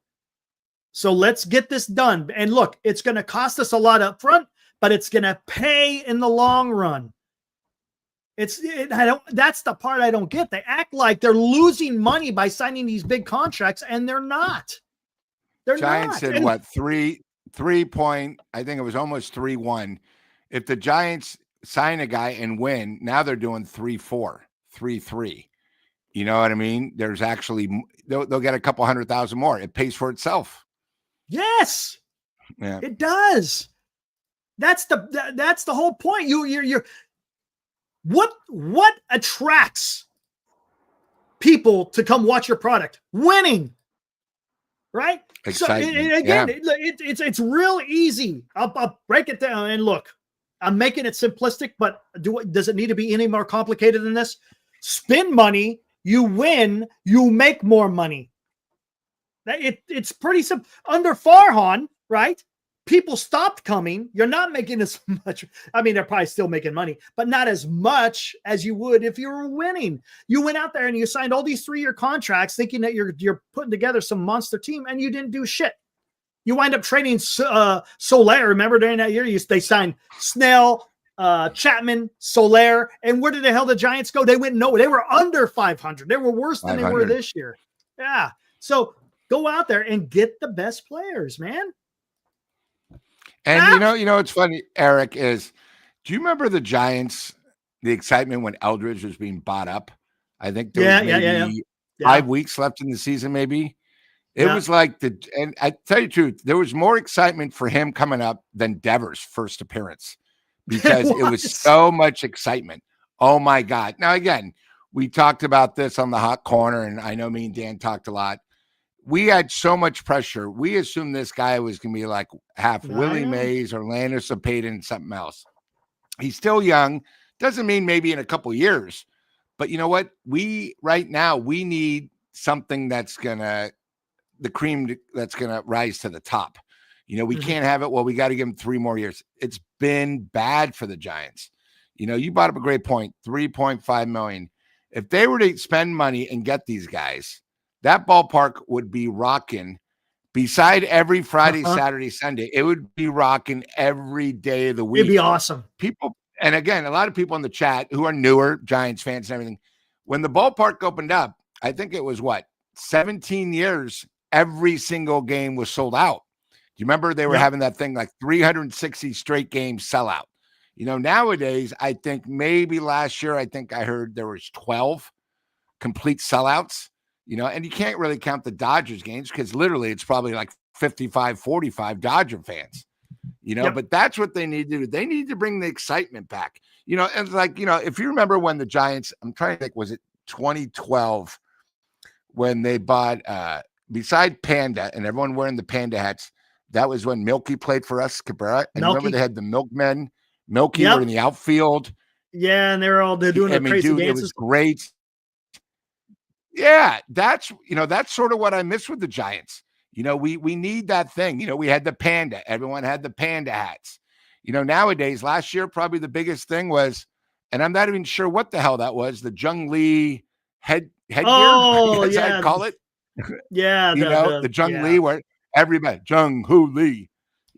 So let's get this done. And look, it's going to cost us a lot up front, but it's going to pay in the long run. That's the part I don't get. They act like they're losing money by signing these big contracts, and they're not. Giants said what, 3 point, I think it was almost 3-1. If the Giants sign a guy and win, now they're doing 3-4, 3-3. You know what I mean? There's actually, they'll get a couple 100,000 more. It pays for itself. Yes. Yeah. It does. That's the whole point. You're what attracts people to come watch your product? Winning. Right? Excitement. So again, it's real easy. I'll break it down and look. I'm making it simplistic, but does it need to be any more complicated than this? Spend money, you win, you make more money. It's pretty simple. Under Farhan, right? People stopped coming. You're not making as much. I mean, they're probably still making money, but not as much as you would if you were winning. You went out there and you signed all these 3-year contracts thinking that you're putting together some monster team, and you didn't do shit. You wind up trading Soler. Remember during that year, they signed Snell, Chapman, Soler. And where did the hell the Giants go? They were under 500. They were worse than they were this year. Yeah. So go out there and get the best players, man. And you know, it's funny, Eric, is do you remember the Giants, the excitement when Eldridge was being bought up? I think there was maybe 5 weeks left in the season, maybe. It was like and I tell you the truth, there was more excitement for him coming up than Devers' first appearance because it was so much excitement. Oh my God. Now, again, we talked about this on the hot corner, and I know me and Dan talked a lot. We had so much pressure. We assumed this guy was going to be like half Willie Mays or Orlando Cepeda and something else. He's still young. Doesn't mean maybe in a couple years. But you know what? Right now, we need something that's going to, the cream that's going to rise to the top. You know, we can't have it. Well, we got to give him 3 more years. It's been bad for the Giants. You know, you brought up a great point, $3.5 million. If they were to spend money and get these guys, that ballpark would be rocking. Beside every Friday, Saturday, Sunday, it would be rocking every day of the week. It'd be awesome. People, and again, a lot of people in the chat who are newer Giants fans and everything, when the ballpark opened up, I think it was 17 years, every single game was sold out. Do you remember they were having that thing like 360 straight games sellout? You know, nowadays, I think maybe last year, I think I heard there was 12 complete sellouts. You know, and you can't really count the Dodgers games because literally it's probably like 55-45 Dodger fans. But that's what they need to do. They need to bring the excitement back. And like, if you remember when the Giants, I'm trying to think, was it 2012 when they bought, beside Panda and everyone wearing the Panda hats, that was when Milky played for us, Cabrera. And remember they had the Milkmen. Milky were in the outfield. Yeah, and they're doing the crazy dances. It was great. Yeah, that's sort of what I miss with the Giants. We need that thing. We had the Panda. Everyone had the Panda hats. Nowadays, last year, probably the biggest thing was, and I'm not even sure what the hell that was, the Jung Lee headgear, as I'd call it. Yeah. The Jung Lee, where everybody, Jung Hoo Lee.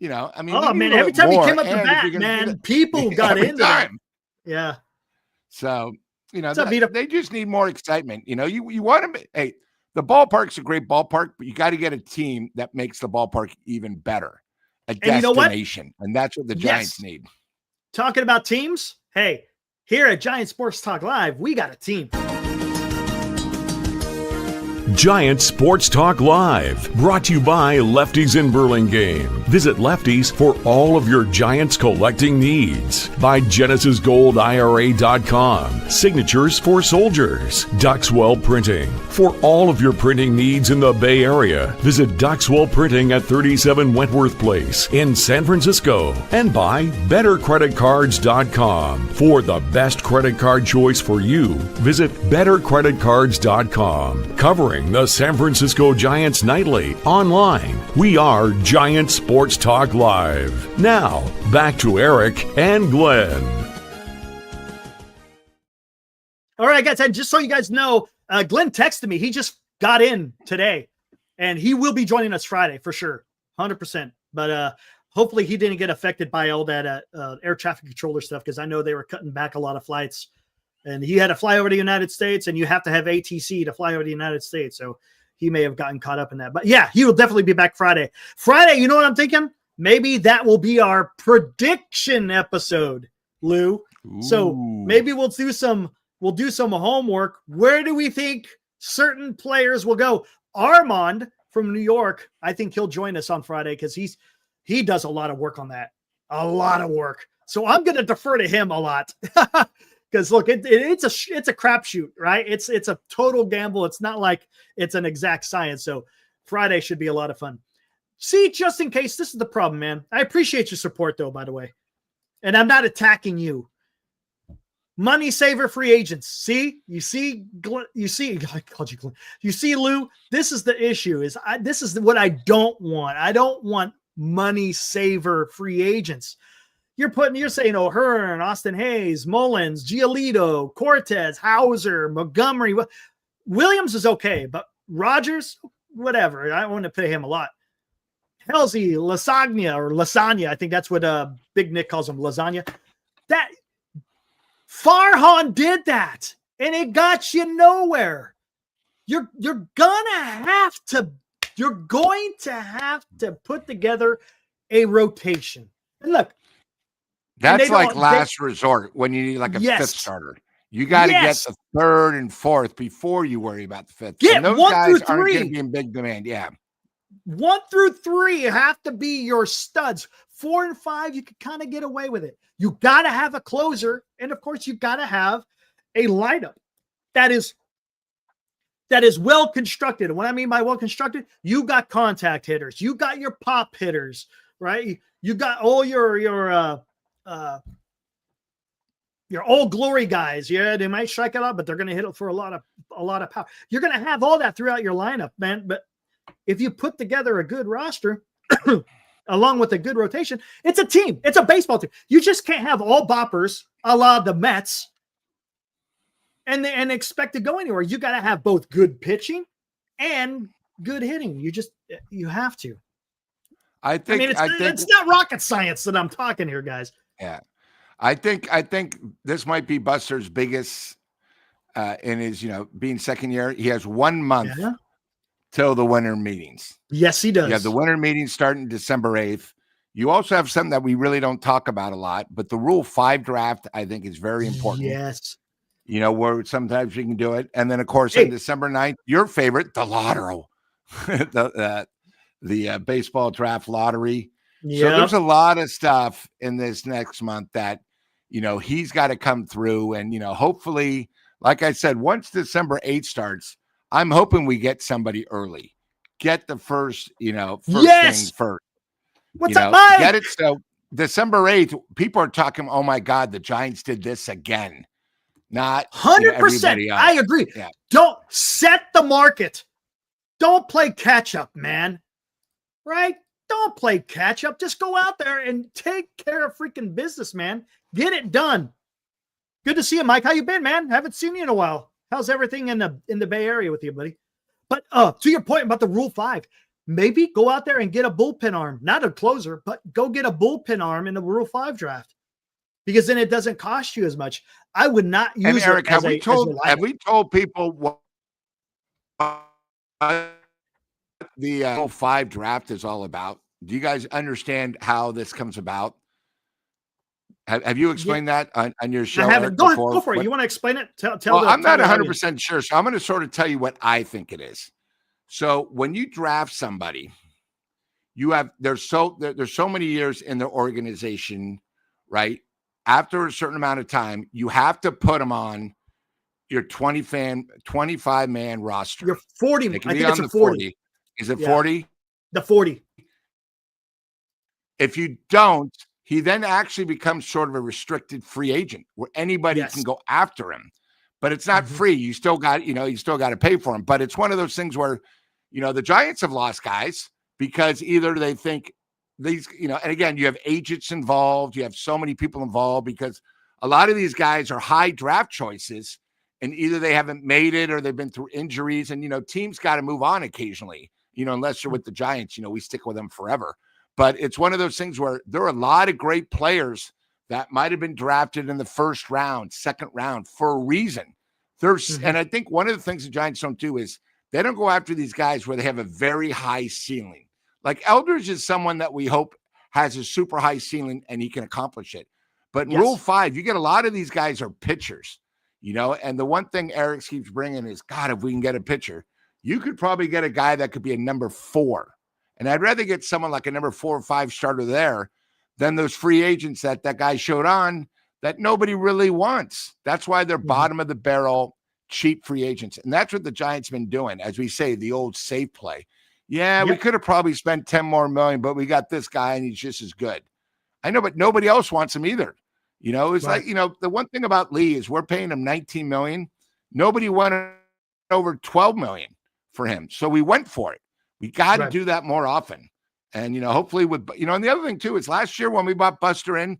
Every time he came up the bat, man, people got into that. Yeah. So, they just need more excitement. You want to, hey, the ballpark's a great ballpark, but you got to get a team that makes the ballpark even better. A destination. And that's what the Giants need. Talking about teams, hey, here at Giant Sports Talk Live, we got a team. Giant Sports Talk Live, brought to you by Lefties in Burlingame. Visit Lefties for all of your Giants collecting needs. By GenesisGoldIRA.com, signatures for soldiers. Duxwell Printing, for all of your printing needs in the Bay Area. Visit Duxwell Printing at 37 Wentworth Place in San Francisco. And by BetterCreditCards.com, for the best credit card choice for you. Visit BetterCreditCards.com, covering the San Francisco Giants nightly. Online, we are Giant Sports Talk Live. Now, back to Eric and Glenn. All right, guys, and just so you guys know, Glenn texted me. He just got in today, and he will be joining us Friday for sure, 100%. But hopefully he didn't get affected by all that air traffic controller stuff, because I know they were cutting back a lot of flights. And he had to fly over to the United States, and you have to have ATC to fly over to the United States. So he may have gotten caught up in that. But yeah, he will definitely be back Friday. Friday, you know what I'm thinking? Maybe that will be our prediction episode, Lou. Ooh. So maybe we'll do some homework. Where do we think certain players will go? Armand from New York, I think he'll join us on Friday because he does a lot of work on that. A lot of work. So I'm going to defer to him a lot. Because look, it's a crapshoot, right? It's a total gamble. It's not like it's an exact science. So Friday should be a lot of fun. See, just in case, this is the problem, man. I appreciate your support, though, by the way. And I'm not attacking you. Money saver free agents. See, you see, I called you Glenn. You see, Lou, this is the issue. This is what I don't want. I don't want money saver free agents. You're saying O'Hearn, Austin Hayes, Mullins, Giolito, Cortez, Hauser, Montgomery. Williams is okay, but Rogers, whatever. I want to pay him a lot. Halsey, Lasagna, I think that's what Big Nick calls him, lasagna. That Farhan did that, and it got you nowhere. You're going to have to put together a rotation. And look, that's like last resort when you need like a fifth starter. You got to get the third and fourth before you worry about the fifth. Get and those 1 guys through aren't 3. going to be in big demand. Yeah. 1 through 3 have to be your studs. 4 and 5, you can kind of get away with it. You got to have a closer. And of course, you got to have a lineup that is well constructed. And what I mean by well constructed, you got contact hitters, you got your pop hitters, right? You got all your old glory guys. Yeah, they might strike it out, but they're going to hit it for a lot of power. You're going to have all that throughout your lineup, man. But if you put together a good roster along with a good rotation, it's a team. It's a baseball team. You just can't have all boppers a la the Mets and expect to go anywhere. You got to have both good pitching and good hitting. You have to. I think it's not rocket science that I'm talking here, guys. Yeah. I think this might be Buster's biggest in his, being second year. He has 1 month till the winter meetings. Yes, he does. You have the winter meetings starting December 8th. You also have something that we really don't talk about a lot, but the Rule 5 draft, I think, is very important. Yes. Where sometimes you can do it. And then, of course, on December 9th, your favorite, the lotto. the baseball draft lottery. Yeah. So there's a lot of stuff in this next month that, he's got to come through. And, hopefully, like I said, once December 8th starts, I'm hoping we get somebody early. Get the first thing first. What's up, Mike? Get it. So December 8th, people are talking, oh my God, the Giants did this again. Not 100%. I agree. Yeah. Don't set the market. Don't play catch up, man. Right? Don't play catch up. Just go out there and take care of freaking business, man. Get it done. Good to see you, Mike. How you been, man? Haven't seen you in a while. How's everything in the Bay Area with you, buddy? But to your point about the Rule 5, maybe go out there and get a bullpen arm. Not a closer, but go get a bullpen arm in the Rule 5 draft. Because then it doesn't cost you as much. I would not use it. Eric, have we told people what the Rule 5 draft is all about? Do you guys understand how this comes about? Have you explained that on your show? I haven't. Go for it. You want to explain it? I'm not 100% sure, so I'm going to sort of tell you what I think it is. So when you draft somebody, there's so many years in their organization, right? After a certain amount of time, you have to put them on your 25-man roster. You're 40. I think it's a 40. Is it 40? The 40. If you don't, he then actually becomes sort of a restricted free agent where anybody can go after him. But it's not free. You still got to pay for him. But it's one of those things where, the Giants have lost guys because either they think these, and again, you have agents involved. You have so many people involved because a lot of these guys are high draft choices and either they haven't made it or they've been through injuries and, teams got to move on occasionally, unless you're with the Giants, we stick with them forever. But it's one of those things where there are a lot of great players that might have been drafted in the first round, second round for a reason. And I think one of the things the Giants don't do is they don't go after these guys where they have a very high ceiling. Like Eldridge is someone that we hope has a super high ceiling and he can accomplish it. But in Rule 5, you get a lot of these guys are pitchers, and the one thing Eric keeps bringing is, God, if we can get a pitcher, you could probably get a guy that could be a number 4. And I'd rather get someone like a number 4 or 5 starter there than those free agents that guy showed on that nobody really wants. That's why they're bottom of the barrel, cheap free agents. And that's what the Giants been doing. As we say, the old safe play. Yeah, we could have probably spent 10 more million, but we got this guy and he's just as good. I know, but nobody else wants him either. It's like, the one thing about Lee is we're paying him $19 million. Nobody wanted over $12 million for him. So we went for it. We got to do that more often. And, hopefully and the other thing too is last year when we bought Buster in,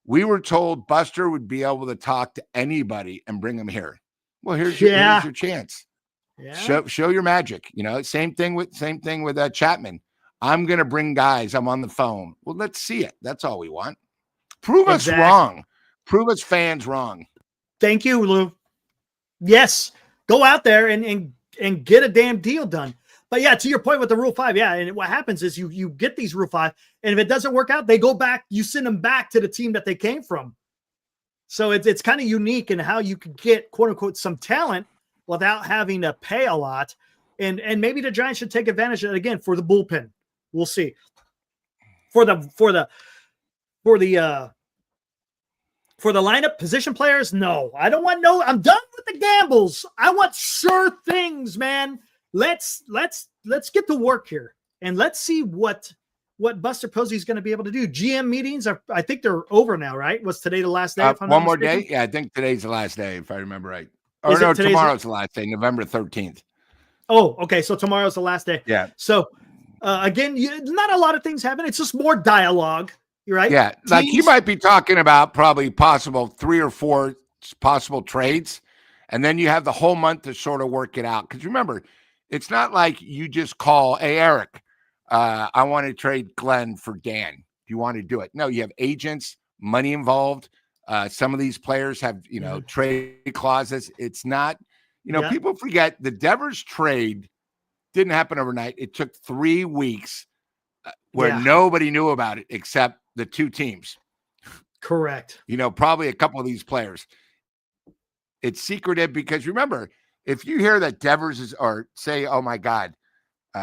we were told Buster would be able to talk to anybody and bring him here. Well, here's your chance. Yeah. Show your magic. Same thing with Chapman. I'm going to bring guys. I'm on the phone. Well, let's see it. That's all we want. Prove us wrong. Prove us fans wrong. Thank you, Lou. Yes. Go out there and get a damn deal done. But yeah, to your point with the Rule 5, and what happens is you get these Rule 5, and if it doesn't work out, they go back, you send them back to the team that they came from. So it's kind of unique in how you can get, quote unquote, some talent without having to pay a lot. And maybe the Giants should take advantage of it again for the bullpen. We'll see. For the lineup position players, no. I'm done with the gambles. I want sure things, man. Let's get to work here and let's see what Buster Posey is going to be able to do. GM meetings I think they're over now, right? Was today the last day? One more day? Yeah, I think today's the last day, if I remember right. Or no, tomorrow's the last day, November 13th. Oh, okay. So tomorrow's the last day. Yeah. So again, not a lot of things happen. It's just more dialogue. You're right. Yeah. Like you might be talking about probably possible 3 or 4 possible trades. And then you have the whole month to sort of work it out. Because remember, it's not like you just call, hey, Eric, I want to trade Glenn for Dan. Do you want to do it? No, you have agents, money involved. Some of these players have, trade clauses. It's not, people forget the Devers trade didn't happen overnight. It took 3 weeks where nobody knew about it except the 2 teams. Correct. Probably a couple of these players. It's secretive because remember, if you hear that Devers or say, oh my God,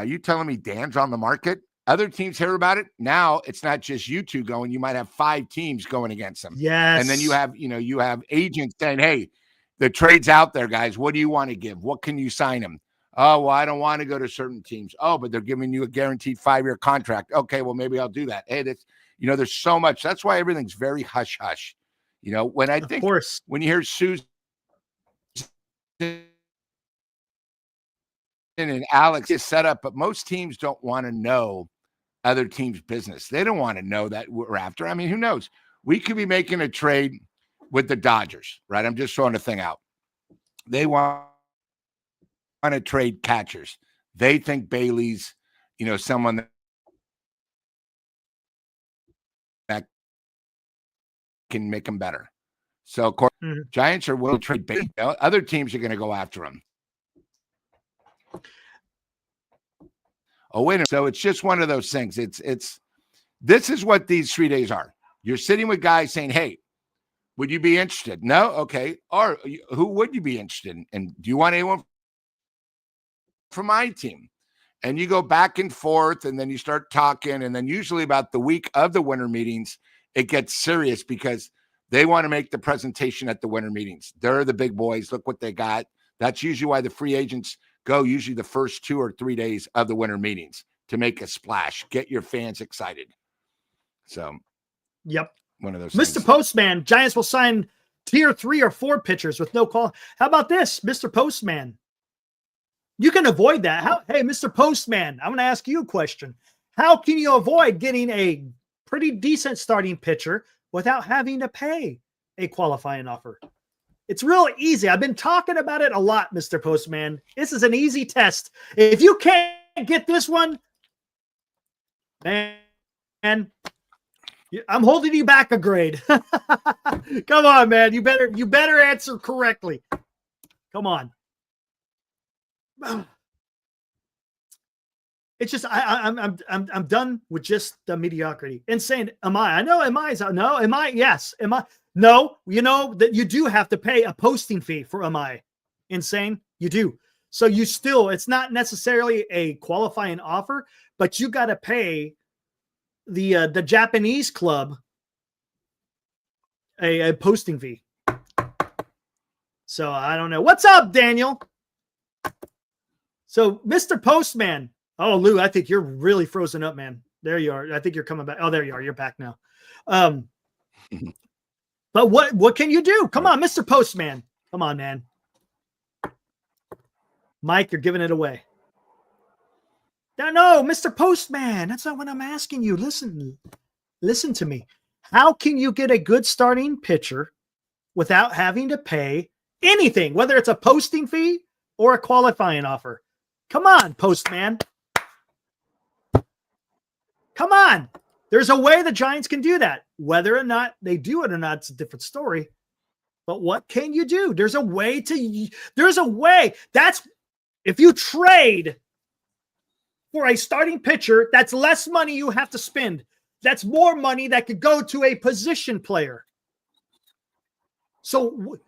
You telling me Dan's on the market? Other teams hear about it. Now it's not just you two going. You might have 5 teams going against them. Yes. And then you have agents saying, hey, the trade's out there, guys. What do you want to give? What can you sign him? Oh, well, I don't want to go to certain teams. Oh, but they're giving you a guaranteed 5-year contract. Okay, well, maybe I'll do that. Hey, there's so much. That's why everything's very hush-hush. When I think, when you hear Susan and Alex is set up, but most teams don't want to know other teams' business. They don't want to know that we're after. I mean, who knows? We could be making a trade with the Dodgers, right? I'm just throwing a thing out. They want to trade catchers. They think Bailey's, someone that can make them better. So, of course, Giants are willing to trade Bailey. Other teams are going to go after him. Oh, wait a minute. So it's just one of those things. This is what these 3 days are. You're sitting with guys saying, hey, would you be interested? No? Okay. Or who would you be interested in? And do you want anyone from my team? And you go back and forth, and then you start talking. And then usually about the week of the winter meetings, it gets serious because they want to make the presentation at the winter meetings. They're the big boys. Look what they got. That's usually why the free agents go usually the first 2 or 3 days of the winter meetings to make a splash, get your fans excited. So, yep. One of those Mr. things. Postman, Giants will sign tier 3 or 4 pitchers with no call. How about this, Mr. Postman? You can avoid that. Hey, Mr. Postman, I'm going to ask you a question. How can you avoid getting a pretty decent starting pitcher without having to pay a qualifying offer? It's real easy. I've been talking about it a lot, Mr. Postman. This is an easy test. If you can't get this one, man, I'm holding you back a grade. Come on, man. You better answer correctly. Come on. It's just I'm done with just the mediocrity. Insane. Am I? I know. Am I? No. Am I? Yes. Am I? No. You know that you do have to pay a posting fee for Am I? Insane. You do. So you still. It's not necessarily a qualifying offer, but you got to pay the Japanese club a posting fee. So I don't know. What's up, Daniel? So Mr. Postman. Oh, Lou, I think you're really frozen up, man. There you are. I think you're coming back. Oh, there you are. You're back now. But what can you do? Come on, Mr. Postman. Come on, man. Mike, you're giving it away. No, Mr. Postman. That's not what I'm asking you. Listen to me. How can you get a good starting pitcher without having to pay anything, whether it's a posting fee or a qualifying offer? Come on, Postman. Come on. There's a way the Giants can do that. Whether or not they do it or not, it's a different story. But what can you do? There's a way. That's if you trade for a starting pitcher, that's less money you have to spend. That's more money that could go to a position player. So,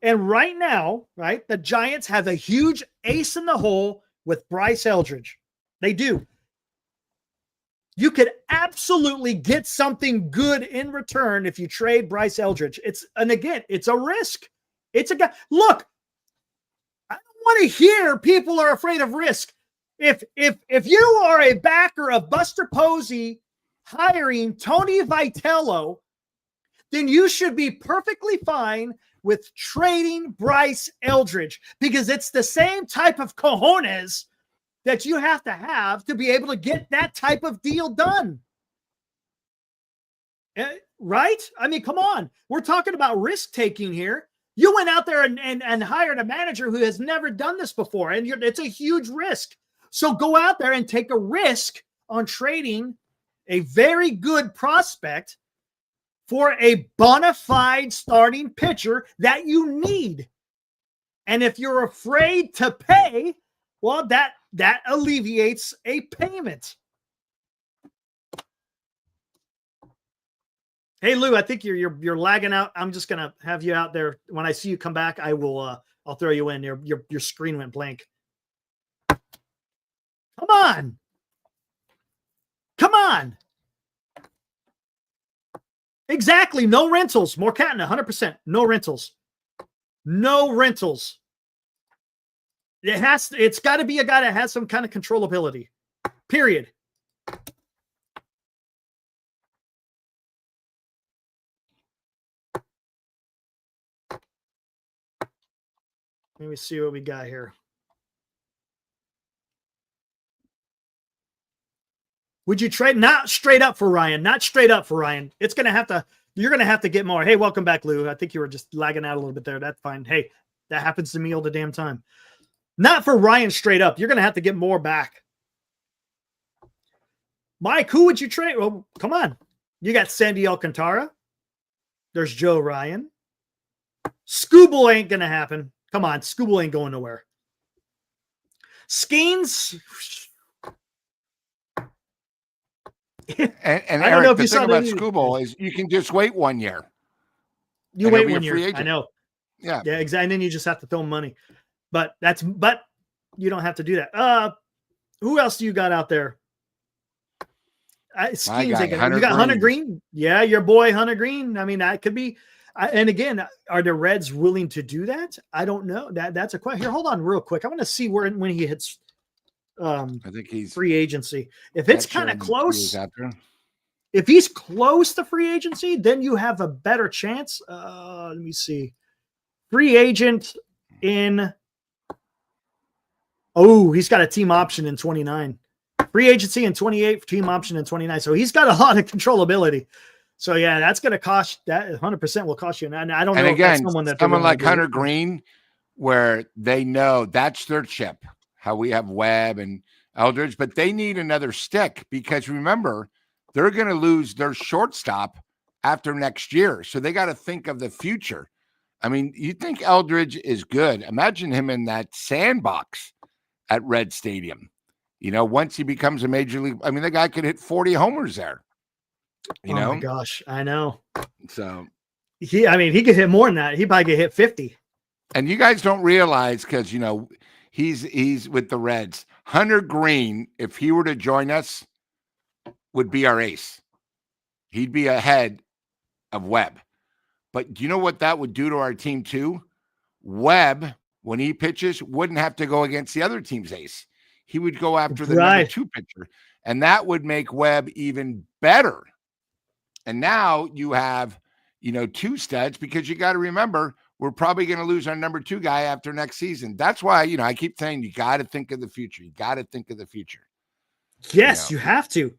and right now, right, the Giants have a huge ace in the hole with Bryce Eldridge. They do. You could absolutely get something good in return if you trade Bryce Eldridge. It's a risk. It's a guy. Look, I don't want to hear people are afraid of risk. If you are a backer of Buster Posey hiring Tony Vitello, then you should be perfectly fine with trading Bryce Eldridge because it's the same type of cojones that you have to be able to get that type of deal done. Right? I mean, come on. We're talking about risk taking here. You went out there and hired a manager who has never done this before, and it's a huge risk. So go out there and take a risk on trading a very good prospect for a bona fide starting pitcher that you need. And if you're afraid to pay, well, that alleviates a payment. Hey, Lou, I think you're lagging out. I'm just gonna have you out there. When I see you come back, I will. I'll throw you in. Your screen went blank. Come on. Come on. Exactly. No rentals. More Catton, 100%. No rentals. No rentals. It's got to be a guy that has some kind of controllability. Period. Let me see what we got here. Would you trade? Not straight up for Ryan. Not straight up for Ryan. It's going to have to, you're going to have to get more. Hey, welcome back, Lou. I think you were just lagging out a little bit there. That's fine. Hey, that happens to me all the damn time. Not for Ryan straight up. You're going to have to get more back. Mike, who would you trade? Well, come on. You got Sandy Alcantara. There's Joe Ryan. Scooble ain't going to happen. Come on. Scooble ain't going nowhere. Skeens. And I don't know Eric, if the you thing saw about that. Scooble is you can just wait 1 year. You wait 1 year. I know. Yeah. Yeah, exactly. And then you just have to throw money. But you don't have to do that. Who else do you got out there? Schemes. You got Hunter Green. Yeah, your boy Hunter Green. I mean, that could be. And again, are the Reds willing to do that? I don't know. That's a question. Here, hold on, real quick. I want to see when he hits. I think he's free agency. If it's kind of close, if he's close to free agency, then you have a better chance. Let me see. Free agent in. Oh, he's got a team option in 29. Free agency in 28, team option in 29. So he's got a lot of controllability. So yeah, that's going to cost that 100% will cost you. And I don't know if that's someone like Hunter Green, where they know that's their chip. How we have Webb and Eldridge, but they need another stick because remember, they're going to lose their shortstop after next year. So they got to think of the future. I mean, you think Eldridge is good. Imagine him in that sandbox at Red Stadium. You know, once he becomes a major league, I mean, the guy could hit 40 homers there. You know? Oh my gosh, I know. So he could hit more than that. He probably could hit 50. And you guys don't realize because, you know, he's with the Reds. Hunter Green, if he were to join us, would be our ace. He'd be ahead of Webb. But do you know what that would do to our team too? Webb, when he pitches, wouldn't have to go against the other team's ace. He would go after the number 2 pitcher. And that would make Webb even better. And now you have, you know, 2 studs because you got to remember, we're probably going to lose our number 2 guy after next season. That's why, you know, I keep saying you got to think of the future. You got to think of the future. Yes, you have to.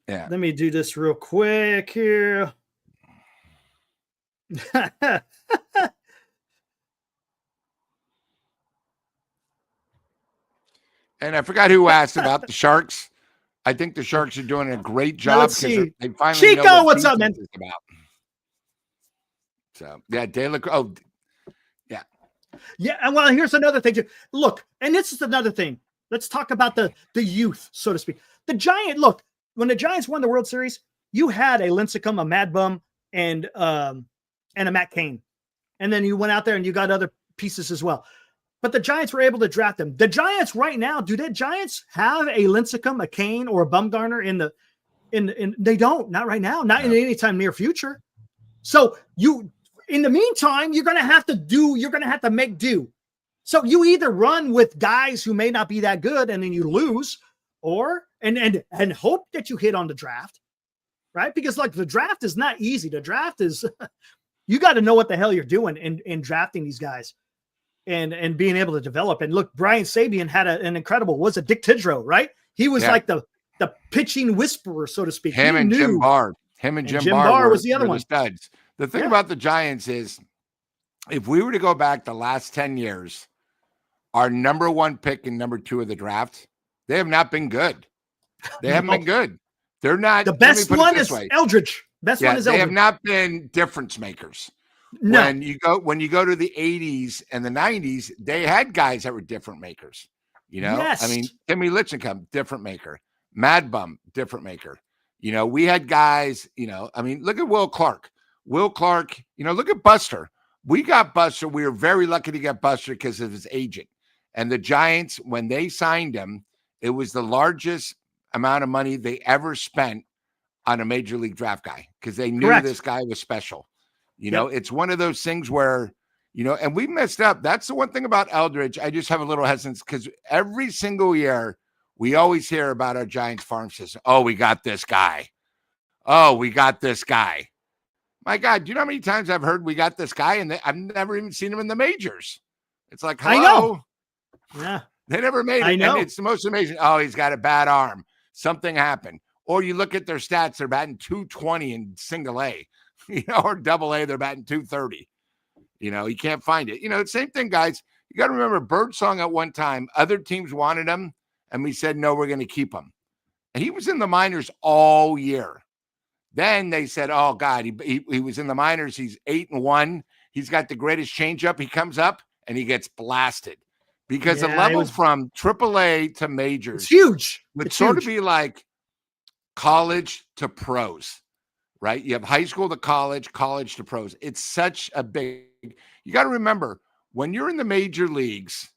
Yeah. Let me do this real quick here. And I forgot who asked about the Sharks. I think the Sharks are doing a great job because they finally Chico, know what's up, man? About. So yeah, De La. Oh, yeah, yeah. And well, here's another thing. Look, and this is another thing. Let's talk about the youth, so to speak. The Giant. Look, when the Giants won the World Series, you had a Lincecum, a Mad Bum, and a Matt Cain, and then you went out there and you got other pieces as well. But the Giants were able to draft them. The Giants right now, do the Giants have a Lincecum, a Cain, or a Bumgarner in they don't, not right now, not in any time near future. So in the meantime, you're going to have to make do. So you either run with guys who may not be that good and then you lose, or and hope that you hit on the draft, right? Because like the draft is not easy. The draft is, you got to know what the hell you're doing in drafting these guys. And being able to develop. And look, Brian Sabian had an incredible, was it Dick Tidrow, right? He was like the pitching whisperer, so to speak. Him and Jim Barr was the other one. Studs. The thing about the Giants is, if we were to go back the last 10 years, our number 1 pick and number 2 of the draft, they have not been good. They haven't been good. They're not. The best one is Eldridge. Best one is Eldridge. They have not been difference makers. No. When you go to the 80s and the 90s, they had guys that were different makers. You know, yes. I mean, Timmy Lincecum, different maker. Mad Bum, different maker. You know, we had guys, you know, I mean, look at Will Clark. Will Clark, you know, look at Buster. We got Buster. We were very lucky to get Buster because of his agent. And the Giants, when they signed him, It was the largest amount of money they ever spent on a major league draft guy because they knew Correct. this guy was special. You know, it's one of those things where, you know, and we messed up. That's the one thing about Eldridge. I just have a little hesitance because every single year we always hear about our Giants farm system. Oh, we got this guy. Oh, we got this guy. My God, do you know how many times I've heard we got this guy and I've never even seen him in the majors? It's like, hello. I know. Yeah. They never made it. I know. And it's the most amazing. Oh, he's got a bad arm. Something happened. Or you look at their stats, they're batting 220 in single A, you know, or double A, they're batting 230. You know, you can't find it. You know, same thing, guys. You got to remember Birdsong at one time, other teams wanted him, and we said, no, we're going to keep him. And he was in the minors all year. Then they said, oh, God, he was in the minors. He's 8-1. He's got the greatest changeup. He comes up, and he gets blasted. Because the level from AAA to majors it's huge. Would it's sort huge. of be like college to pros, right? You have high school to college, college to pros. It's such a big, you got to remember when you're in the major leagues,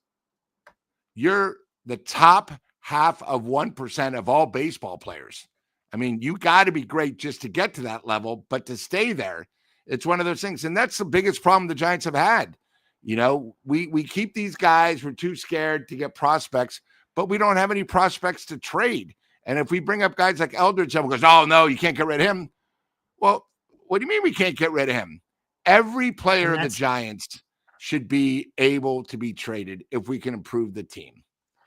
you're the top half of 1% of all baseball players. I mean, you got to be great just to get to that level, but to stay there, it's one of those things. And that's the biggest problem the Giants have had. You know, we keep these guys, we're too scared to get prospects, but we don't have any prospects to trade. And if we bring up guys like Eldridge, someone goes, oh, no, you can't get rid of him. Well, what do you mean we can't get rid of him? Every player of the Giants should be able to be traded if we can improve the team.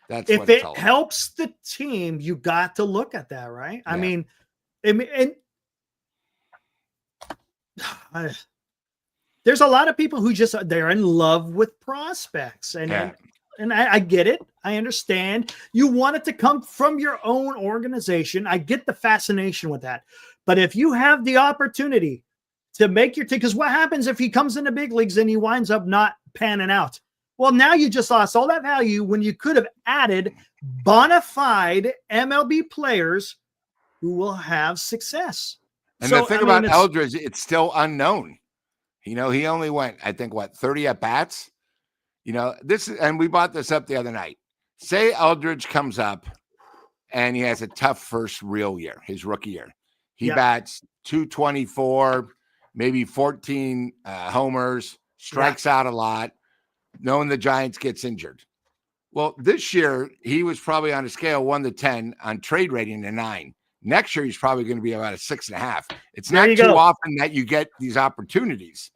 That's if what it's it all helps the team, you got to look at that, right? Yeah. I mean, there's a lot of people who just they're in love with prospects, and I get it. I understand. You want it to come from your own organization. I get the fascination with that. But if you have the opportunity to make your team, because what happens if he comes into big leagues and he winds up not panning out? Well, now you just lost all that value when you could have added bona fide MLB players who will have success. And the thing about Eldridge, it's still unknown. You know, he only went, I think, 30 at bats. You know, and we brought this up the other night. Say Eldridge comes up and he has a tough first real year, his rookie year. He bats 224, maybe 14 homers, strikes out a lot, knowing the Giants gets injured. Well, this year, he was probably on a scale 1 to 10 on trade rating a 9. Next year, he's probably going to be about a 6.5. It's not too often that you get these opportunities.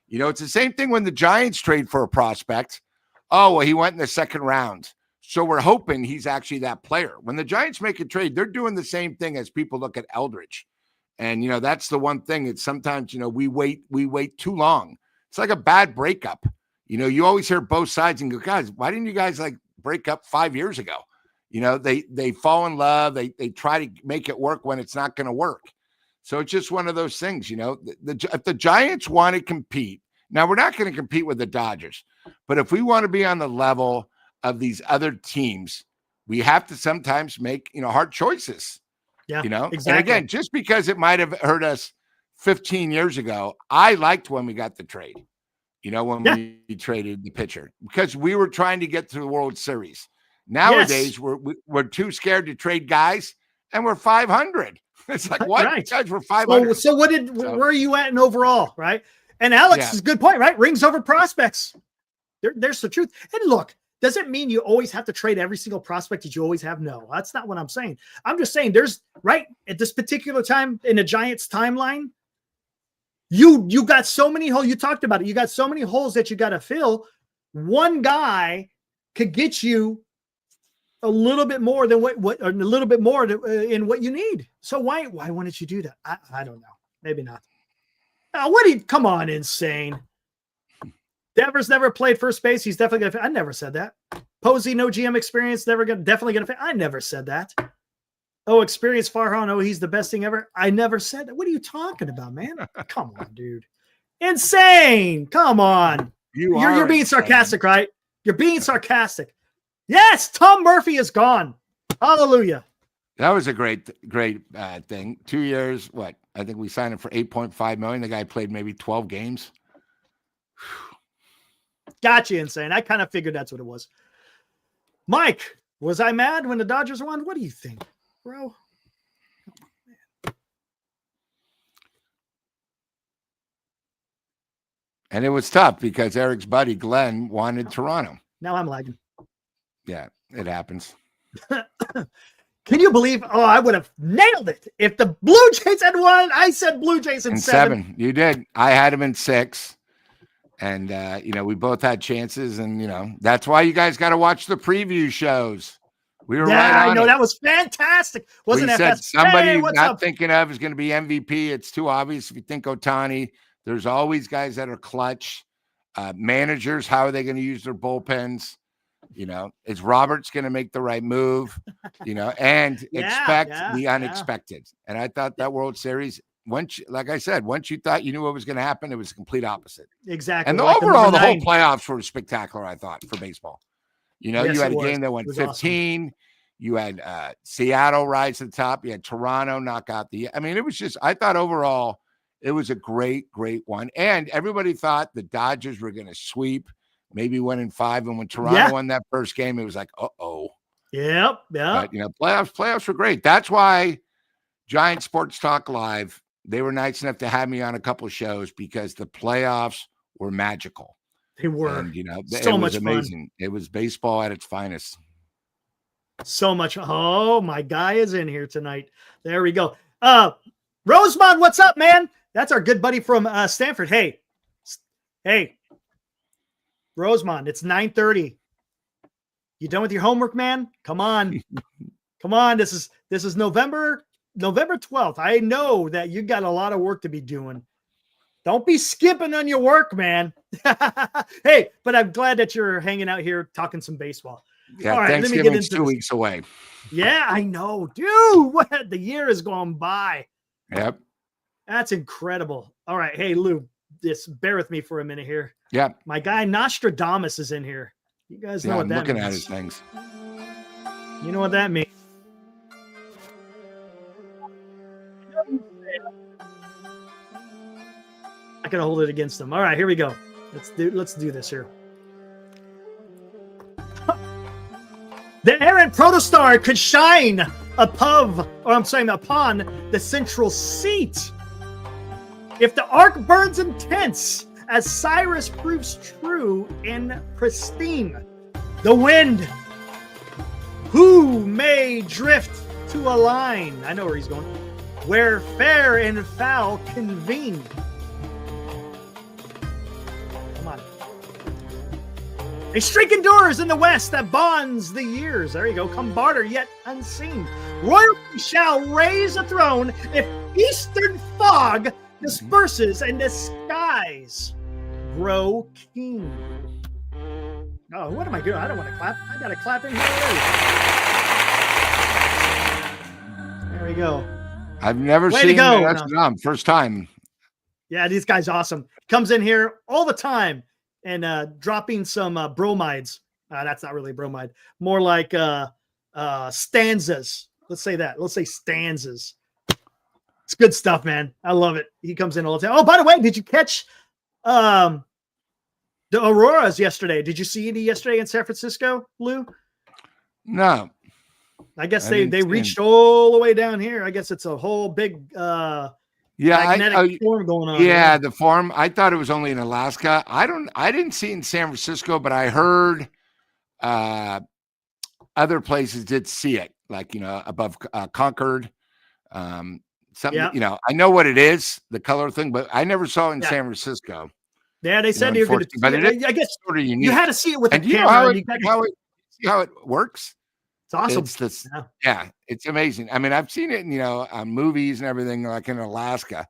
You know, it's the same thing when the Giants trade for a prospect. Oh, well, he went in the second round. So we're hoping he's actually that player. When the Giants make a trade, they're doing the same thing as people look at Eldridge. And, you know, that's the one thing. It's sometimes, you know, we wait too long. It's like a bad breakup. You know, you always hear both sides and go, guys, why didn't you guys like break up 5 years ago? You know, they fall in love. They try to make it work when it's not going to work. So it's just one of those things, you know, if the Giants want to compete, now we're not going to compete with the Dodgers, but if we want to be on the level of these other teams, we have to sometimes make, you know, hard choices. Yeah, you know, exactly. And again, just because it might have hurt us 15 years ago, I liked when we got the trade, you know, when we traded the pitcher, because we were trying to get to the World Series. Nowadays, we're too scared to trade guys, and we're 500. It's like, what? Right. Guys, we're 500. So where are you at in overall, right? And Alex is a good point, right? Rings over prospects. There's the truth. And look, does it mean you always have to trade every single prospect that you always have? No, that's not what I'm saying. I'm just saying there's, right, at this particular time in the Giants timeline, you got so many holes. You talked about it. You got so many holes that you got to fill. One guy could get you a little bit more than what a little bit more in what you need. So why wouldn't you do that? I don't know. Maybe not. Come on, insane. Devers never played first base. He's definitely gonna. I never said that. Posey, no GM experience, definitely gonna. I never said that. Oh, experience Farhan. Oh, he's the best thing ever. I never said that. What are you talking about, man? Come on, dude. Insane. Come on. You're being sarcastic, right? You're being sarcastic. Yes, Tom Murphy is gone. Hallelujah. That was a great thing. 2 years. What? I think we signed him for $8.5 million. The guy played maybe 12 games. Gotcha, insane. I kind of figured that's what it was. Mike, Was I mad when the Dodgers won? What do you think, bro? And it was tough because Eric's buddy Glenn wanted Toronto. Now I'm lagging. Yeah, it happens. Can you believe? Oh, I would have nailed it if the Blue Jays had won. I said Blue Jays in 7. You did. I had him in 6. And, we both had chances. And, that's why you guys got to watch the preview shows. We were right on. I know. That was fantastic. Wasn't we it? Said somebody hey, not thinking of is going to be MVP. It's too obvious if you think Ohtani. There's always guys that are clutch. Managers, how are they going to use their bullpens? Is Roberts going to make the right move? And expect the unexpected. And I thought that World Series, like I said, once you thought you knew what was going to happen, it was the complete opposite. Exactly. And overall, the whole playoffs were spectacular, I thought, for baseball. You had a game that went 15. Awesome. You had Seattle rise to the top. You had Toronto knock out it was just, I thought overall, it was a great, great one. And everybody thought the Dodgers were going to sweep, maybe 1-5. And when Toronto won that first game, it was like, uh-oh. Yep. But, playoffs were great. That's why Giant Sports Talk Live, they were nice enough to have me on a couple of shows because the playoffs were magical. They were. And, so it much was amazing. Fun. It was baseball at its finest. So much. Oh, my guy is in here tonight. There we go. Rosemond, what's up, man? That's our good buddy from Stanford. Hey, Rosemond, it's 9:30. You done with your homework, man? Come on. Come on. This is November 12th. I know that you got a lot of work to be doing. Don't be skipping on your work, man. Hey, but I'm glad that you're hanging out here talking some baseball. Yeah, all right, Thanksgiving's 2 weeks away. Yeah, I know. Dude, what? The year is going by. Yep. That's incredible. All right. Hey, Lou, just bear with me for a minute here. Yeah. My guy Nostradamus is in here. You guys know what that means. I'm looking at his things. You know what that means. Not gonna hold it against them. All right, here we go. Let's do this here. The errant protostar could shine upon the central seat. If the arc burns intense, as Cyrus proves true and pristine, the wind, who may drift to a line, I know where he's going, where fair and foul convene. Come on. A streak endures in the west that bonds the years. There you go. Come barter yet unseen. Royalty shall raise a throne if eastern fog disperses and the skies grow keen. Oh, what am I doing? I don't want to clap. I got to clap in here already. There we go. I've never seen that. First time. Yeah, this guy's awesome. Comes in here all the time and dropping some bromides. That's not really bromide. More like stanzas. Let's say that. Let's say stanzas. It's good stuff, man. I love it. He comes in all the time. Oh, by the way, did you catch the auroras yesterday? Did you see any yesterday in San Francisco, Lou? No. I guess they reached all the way down here. I guess it's a whole big magnetic storm going on. Yeah, the form. I thought it was only in Alaska. I didn't see it in San Francisco, but I heard other places did see it, like above Concord. Something, I know what it is, the color thing, but I never saw it in San Francisco. Yeah, they said you're going to. But I guess sort of unique. You had to see it with the camera. See how it works? It's awesome. It's amazing. I mean, I've seen it in on movies and everything, like in Alaska,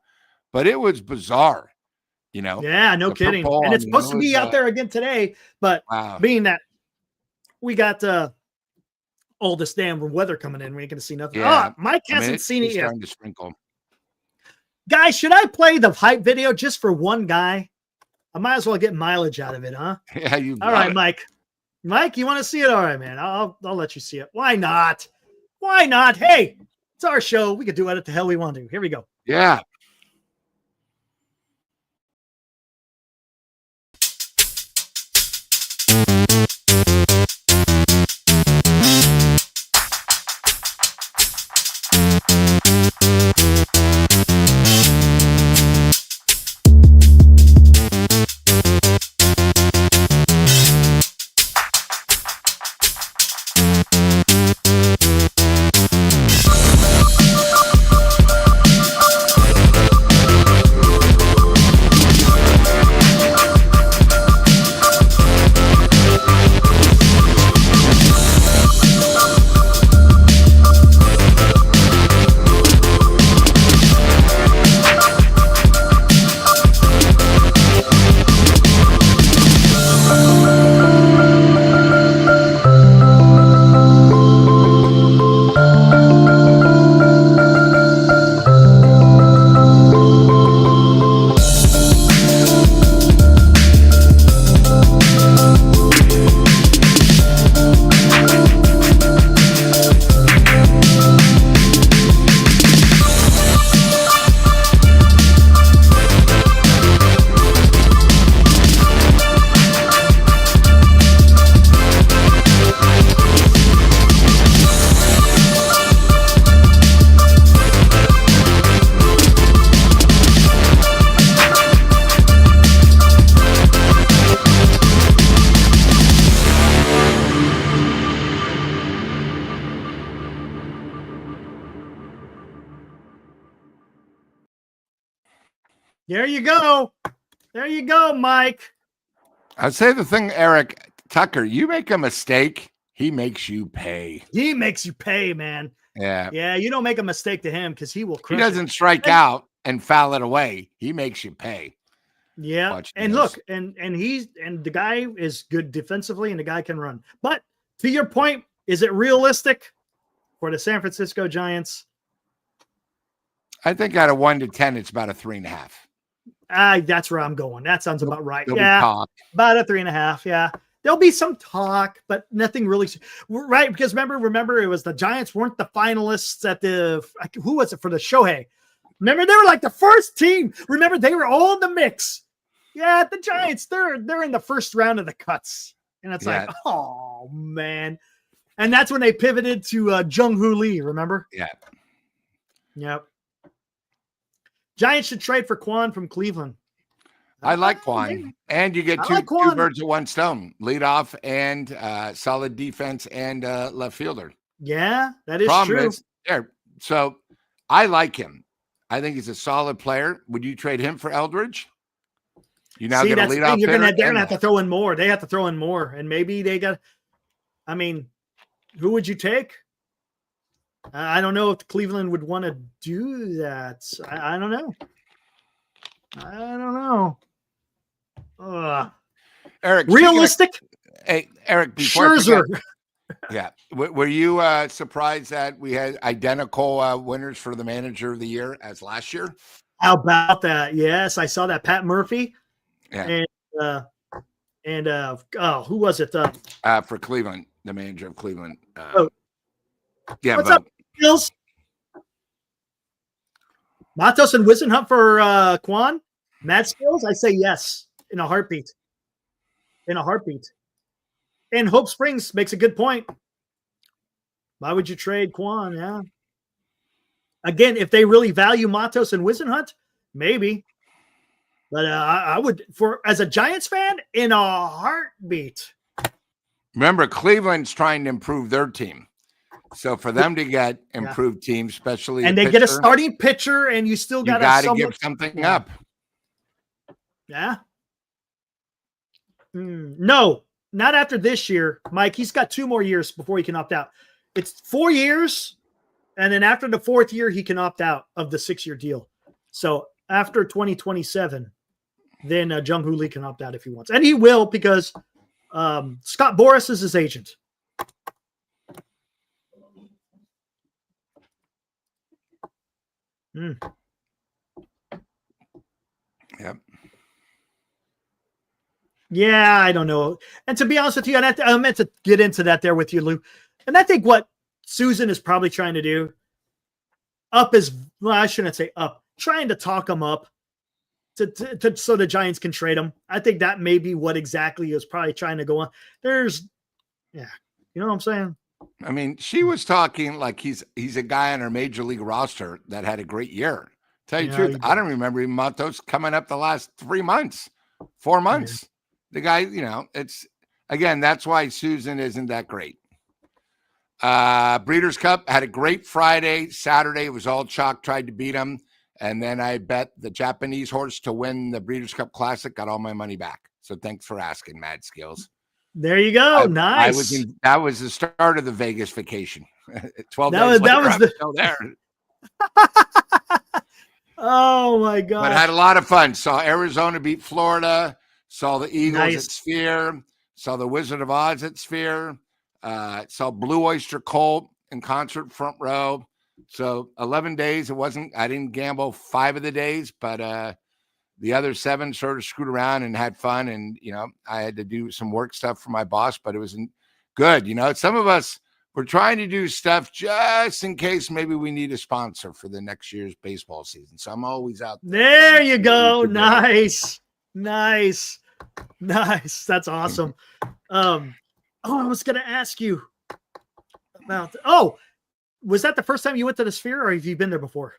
but it was bizarre. Yeah, no kidding. And it's supposed to be out there again today, but being that we got all this damn weather coming in, we ain't going to see nothing. Yeah. Mike hasn't seen it yet. Starting to sprinkle. Guys, should I play the hype video just for one guy? I might as well get mileage out of it, huh? Yeah, you. All right, Mike. Mike, you want to see it? All right, man. I'll let you see it. Why not? Why not? Hey, it's our show. We can do what the hell we want to. Here we go. Yeah. There you go. There you go, Mike. I'd say the thing, Eric Tucker, you make a mistake, he makes you pay. He makes you pay, man. Yeah. Yeah, you don't make a mistake to him because he will crush He doesn't it. strike out and foul it away. He makes you pay. Yeah. Watch And this. look, and the guy is good defensively and the guy can run. But to your point, is it realistic for the San Francisco Giants? I think out of 1 to 10, it's about a 3.5. That's where I'm going. That sounds about right. There'll be Yeah. talk. About a 3.5. Yeah. There'll be some talk, but nothing really. Right. Because remember, it was the Giants weren't the finalists at who was it for the Shohei? Remember, they were like the first team. Remember, they were all in the mix. Yeah. The Giants, they're in the first round of the cuts. And it's like, oh, man. And that's when they pivoted to Jung-Hoo Lee. Remember? Yeah. Yep. Giants should trade for Quan from Cleveland. I like Quan. And you get two birds with one stone. Lead off and solid defense and left fielder. Yeah, that is Problem true. So I like him. I think he's a solid player. Would you trade him for Eldridge? You now get a lead off. They're gonna have to throw in more. They have to throw in more. And maybe they got, I mean, who would you take? I don't know if Cleveland would want to do that. I don't know. I don't know. Eric, realistic? Hey, Eric, before Scherzer. Yeah. Were you surprised that we had identical winners for the manager of the year as last year? How about that? Yes, I saw that. Pat Murphy. Yeah. And who was it? For Cleveland, the manager of Cleveland. Yeah. What's up, Skills? Matos and Wisenhunt for Quan? Mad Skills? I say yes in a heartbeat. In a heartbeat. And Hope Springs makes a good point. Why would you trade Quan? Yeah. Again, if they really value Matos and Wisenhunt, maybe. But I would, as a Giants fan, in a heartbeat. Remember, Cleveland's trying to improve their team. So for them to get improved teams, especially and they get a starting pitcher, and you still got to give something up. Yeah. No, not after this year, Mike. He's got 2 more years before he can opt out. It's 4 years, and then after the 4th year, he can opt out of the 6-year deal. So after 2027, then Jung-Hoo Lee can opt out if he wants, and he will because Scott Boras is his agent. Yep. Yeah, I don't know. And to be honest with you, I meant to get into that there with you, Lou. And I think what Susan is probably trying to do I shouldn't say up, trying to talk him up to so the Giants can trade him. I think that may be what exactly is probably trying to go on. You know what I'm saying? I mean, she was talking like he's a guy on our major league roster that had a great year. Tell you the truth, I don't remember even Matos coming up the last 4 months. Yeah. The guy, it's again, that's why Susan isn't that great. Breeders' Cup had a great Friday. Saturday it was all chalk, tried to beat him. And then I bet the Japanese horse to win the Breeders' Cup Classic, got all my money back. So thanks for asking, Mad Skills. There you go. Nice. That was the start of the Vegas vacation. 12 days later, that was I'm still there. Oh my God. But I had a lot of fun. Saw Arizona beat Florida, saw the Eagles at Sphere, saw the Wizard of Oz at Sphere, saw Blue Oyster Cult in concert front row. So 11 days. I didn't gamble 5 of the days, but the other 7 sort of screwed around and had fun. And, I had to do some work stuff for my boss, but it was good. Some of us, we're trying to do stuff just in case maybe we need a sponsor for the next year's baseball season. So I'm always out there. There you go. Nice. That's awesome. I was going to ask you about, was that the first time you went to the Sphere or have you been there before?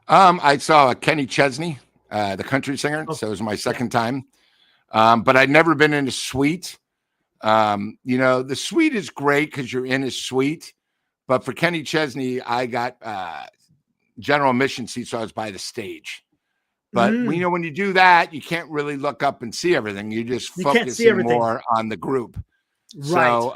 I saw Kenny Chesney, the country singer. So it was my second time. But I'd never been in a suite. The suite is great because you're in a suite. But for Kenny Chesney, I got general admission seats, so I was by the stage. But when you do that, you can't really look up and see everything. You're just focusing more on the group. Right. So,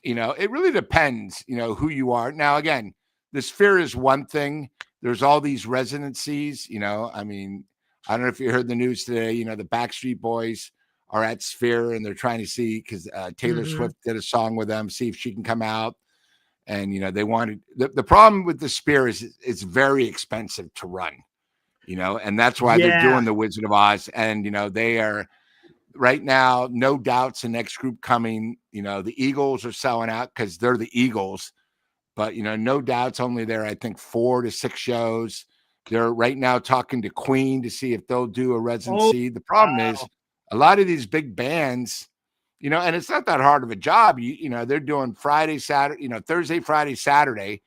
it really depends, who you are. Now, again, the Sphere is one thing. There's all these residencies, I don't know if you heard the news today, the Backstreet Boys are at Sphere and they're trying to see, because Taylor Swift did a song with them, see if she can come out. And, they wanted, the problem with the Sphere is it's very expensive to run, and that's why they're doing the Wizard of Oz. And, they are right now, no doubts the next group coming, the Eagles are selling out because they're the Eagles, but, no doubts only there, I think 4 to 6 shows. They're right now talking to Queen to see if they'll do a residency. The problem is a lot of these big bands, and it's not that hard of a job. They're doing Friday, Saturday, Thursday, Friday, Saturday,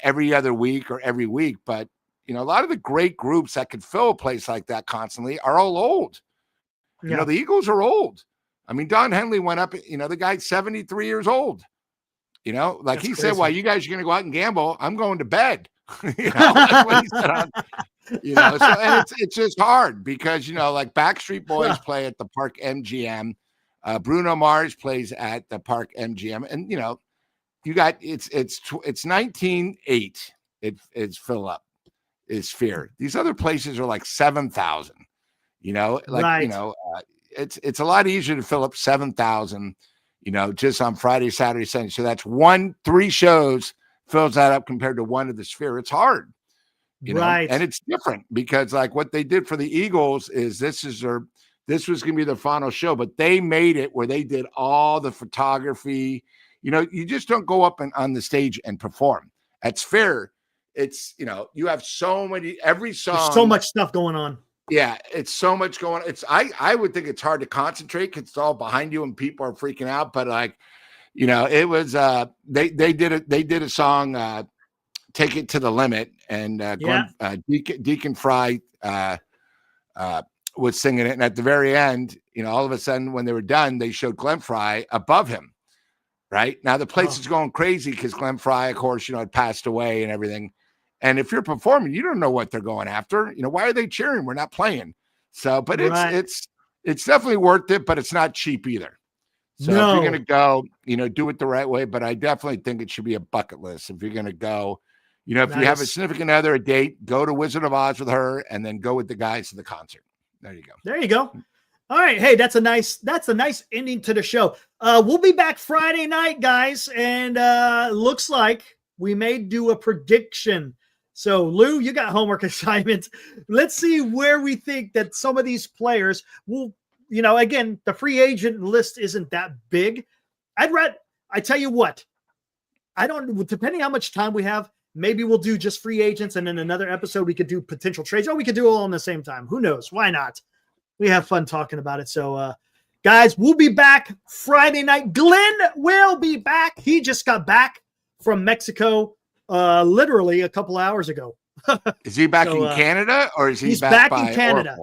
every other week or every week. But, a lot of the great groups that could fill a place like that constantly are all old. The Eagles are old. Don Henley went up, the guy's 73 years old. Like That's he crazy. Said, well, you guys are going to go out and gamble. I'm going to bed. That's what he said so, and it's just hard because, like Backstreet Boys play at the Park MGM. Bruno Mars plays at the Park MGM. And, you got, it's 19.8. It's fill up is Sphere. These other places are like 7,000, it's a lot easier to fill up 7,000, just on Friday, Saturday, Sunday. So that's 3 shows fills that up compared to one of the Sphere. It's hard, right? And it's different because like what they did for the Eagles is this was going to be their final show, but they made it where they did all the photography. You just don't go up on the stage and perform. At Sphere, it's, you have so many, every song. There's so much stuff going on. Yeah, it's so much going on. I would think it's hard to concentrate because it's all behind you and people are freaking out. But like, it was they did a song, Take It to the Limit, and Deacon Fry was singing it. And at the very end, all of a sudden when they were done, they showed Glenn Fry above him. Right now, the place is going crazy because Glenn Fry, of course, had passed away and everything. And if you're performing, you don't know what they're going after. Why are they cheering? We're not playing. So, but it's definitely worth it, but it's not cheap either. So if you're going to go, do it the right way. But I definitely think it should be a bucket list. If you're going to go, if you have a significant other, a date, go to Wizard of Oz with her and then go with the guys to the concert. There you go. There you go. All right. Hey, that's a nice ending to the show. We'll be back Friday night, guys. And looks like we may do a prediction. So, Lou, you got homework assignments. Let's see where we think that some of these players will, again, the free agent list isn't that big. I tell you what, depending how much time we have, maybe we'll do just free agents. And then another episode, we could do potential trades. Or we could do it all in the same time. Who knows? Why not? We have fun talking about it. So, guys, we'll be back Friday night. Glenn will be back. He just got back from Mexico. Literally a couple hours ago. Is he back in Canada or is he he's back in Canada?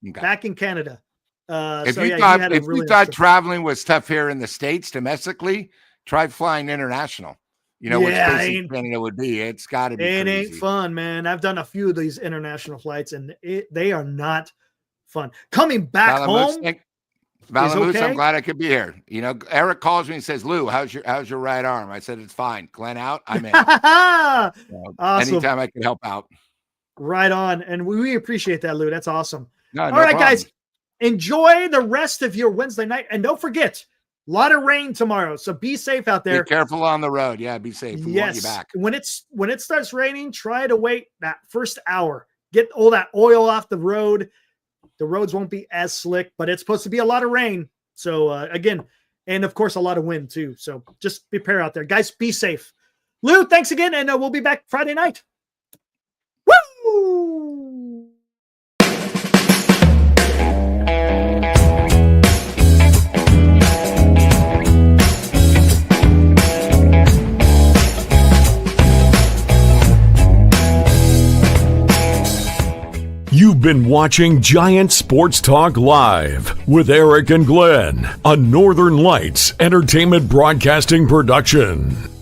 Okay. Back in Canada. If you thought traveling was tough here in the States domestically, try flying international. Which place Canada would be. It's got to be. It crazy. ain't fun, man. I've done a few of these international flights, and they are not fun. Coming back home. Valamoose, I'm glad I could be here. Eric calls me and says, Lou, how's your right arm? I said, it's fine. Glenn out, I'm in. Awesome. Anytime I can help out. Right on. And we appreciate that, Lou. That's awesome. No All right, problem. guys, enjoy the rest of your Wednesday night. And don't forget, a lot of rain tomorrow. So be safe out there. Be careful on the road. Yeah, be safe. We want you back. When it starts raining, try to wait that first hour. Get all that oil off the road. The roads won't be as slick, but it's supposed to be a lot of rain. So, again, and of course, a lot of wind too. So just prepare out there. Guys, be safe. Lou, thanks again. And we'll be back Friday night. Woo! You've been watching Giant Sports Talk Live with Eric and Glenn, a Northern Lights Entertainment Broadcasting production.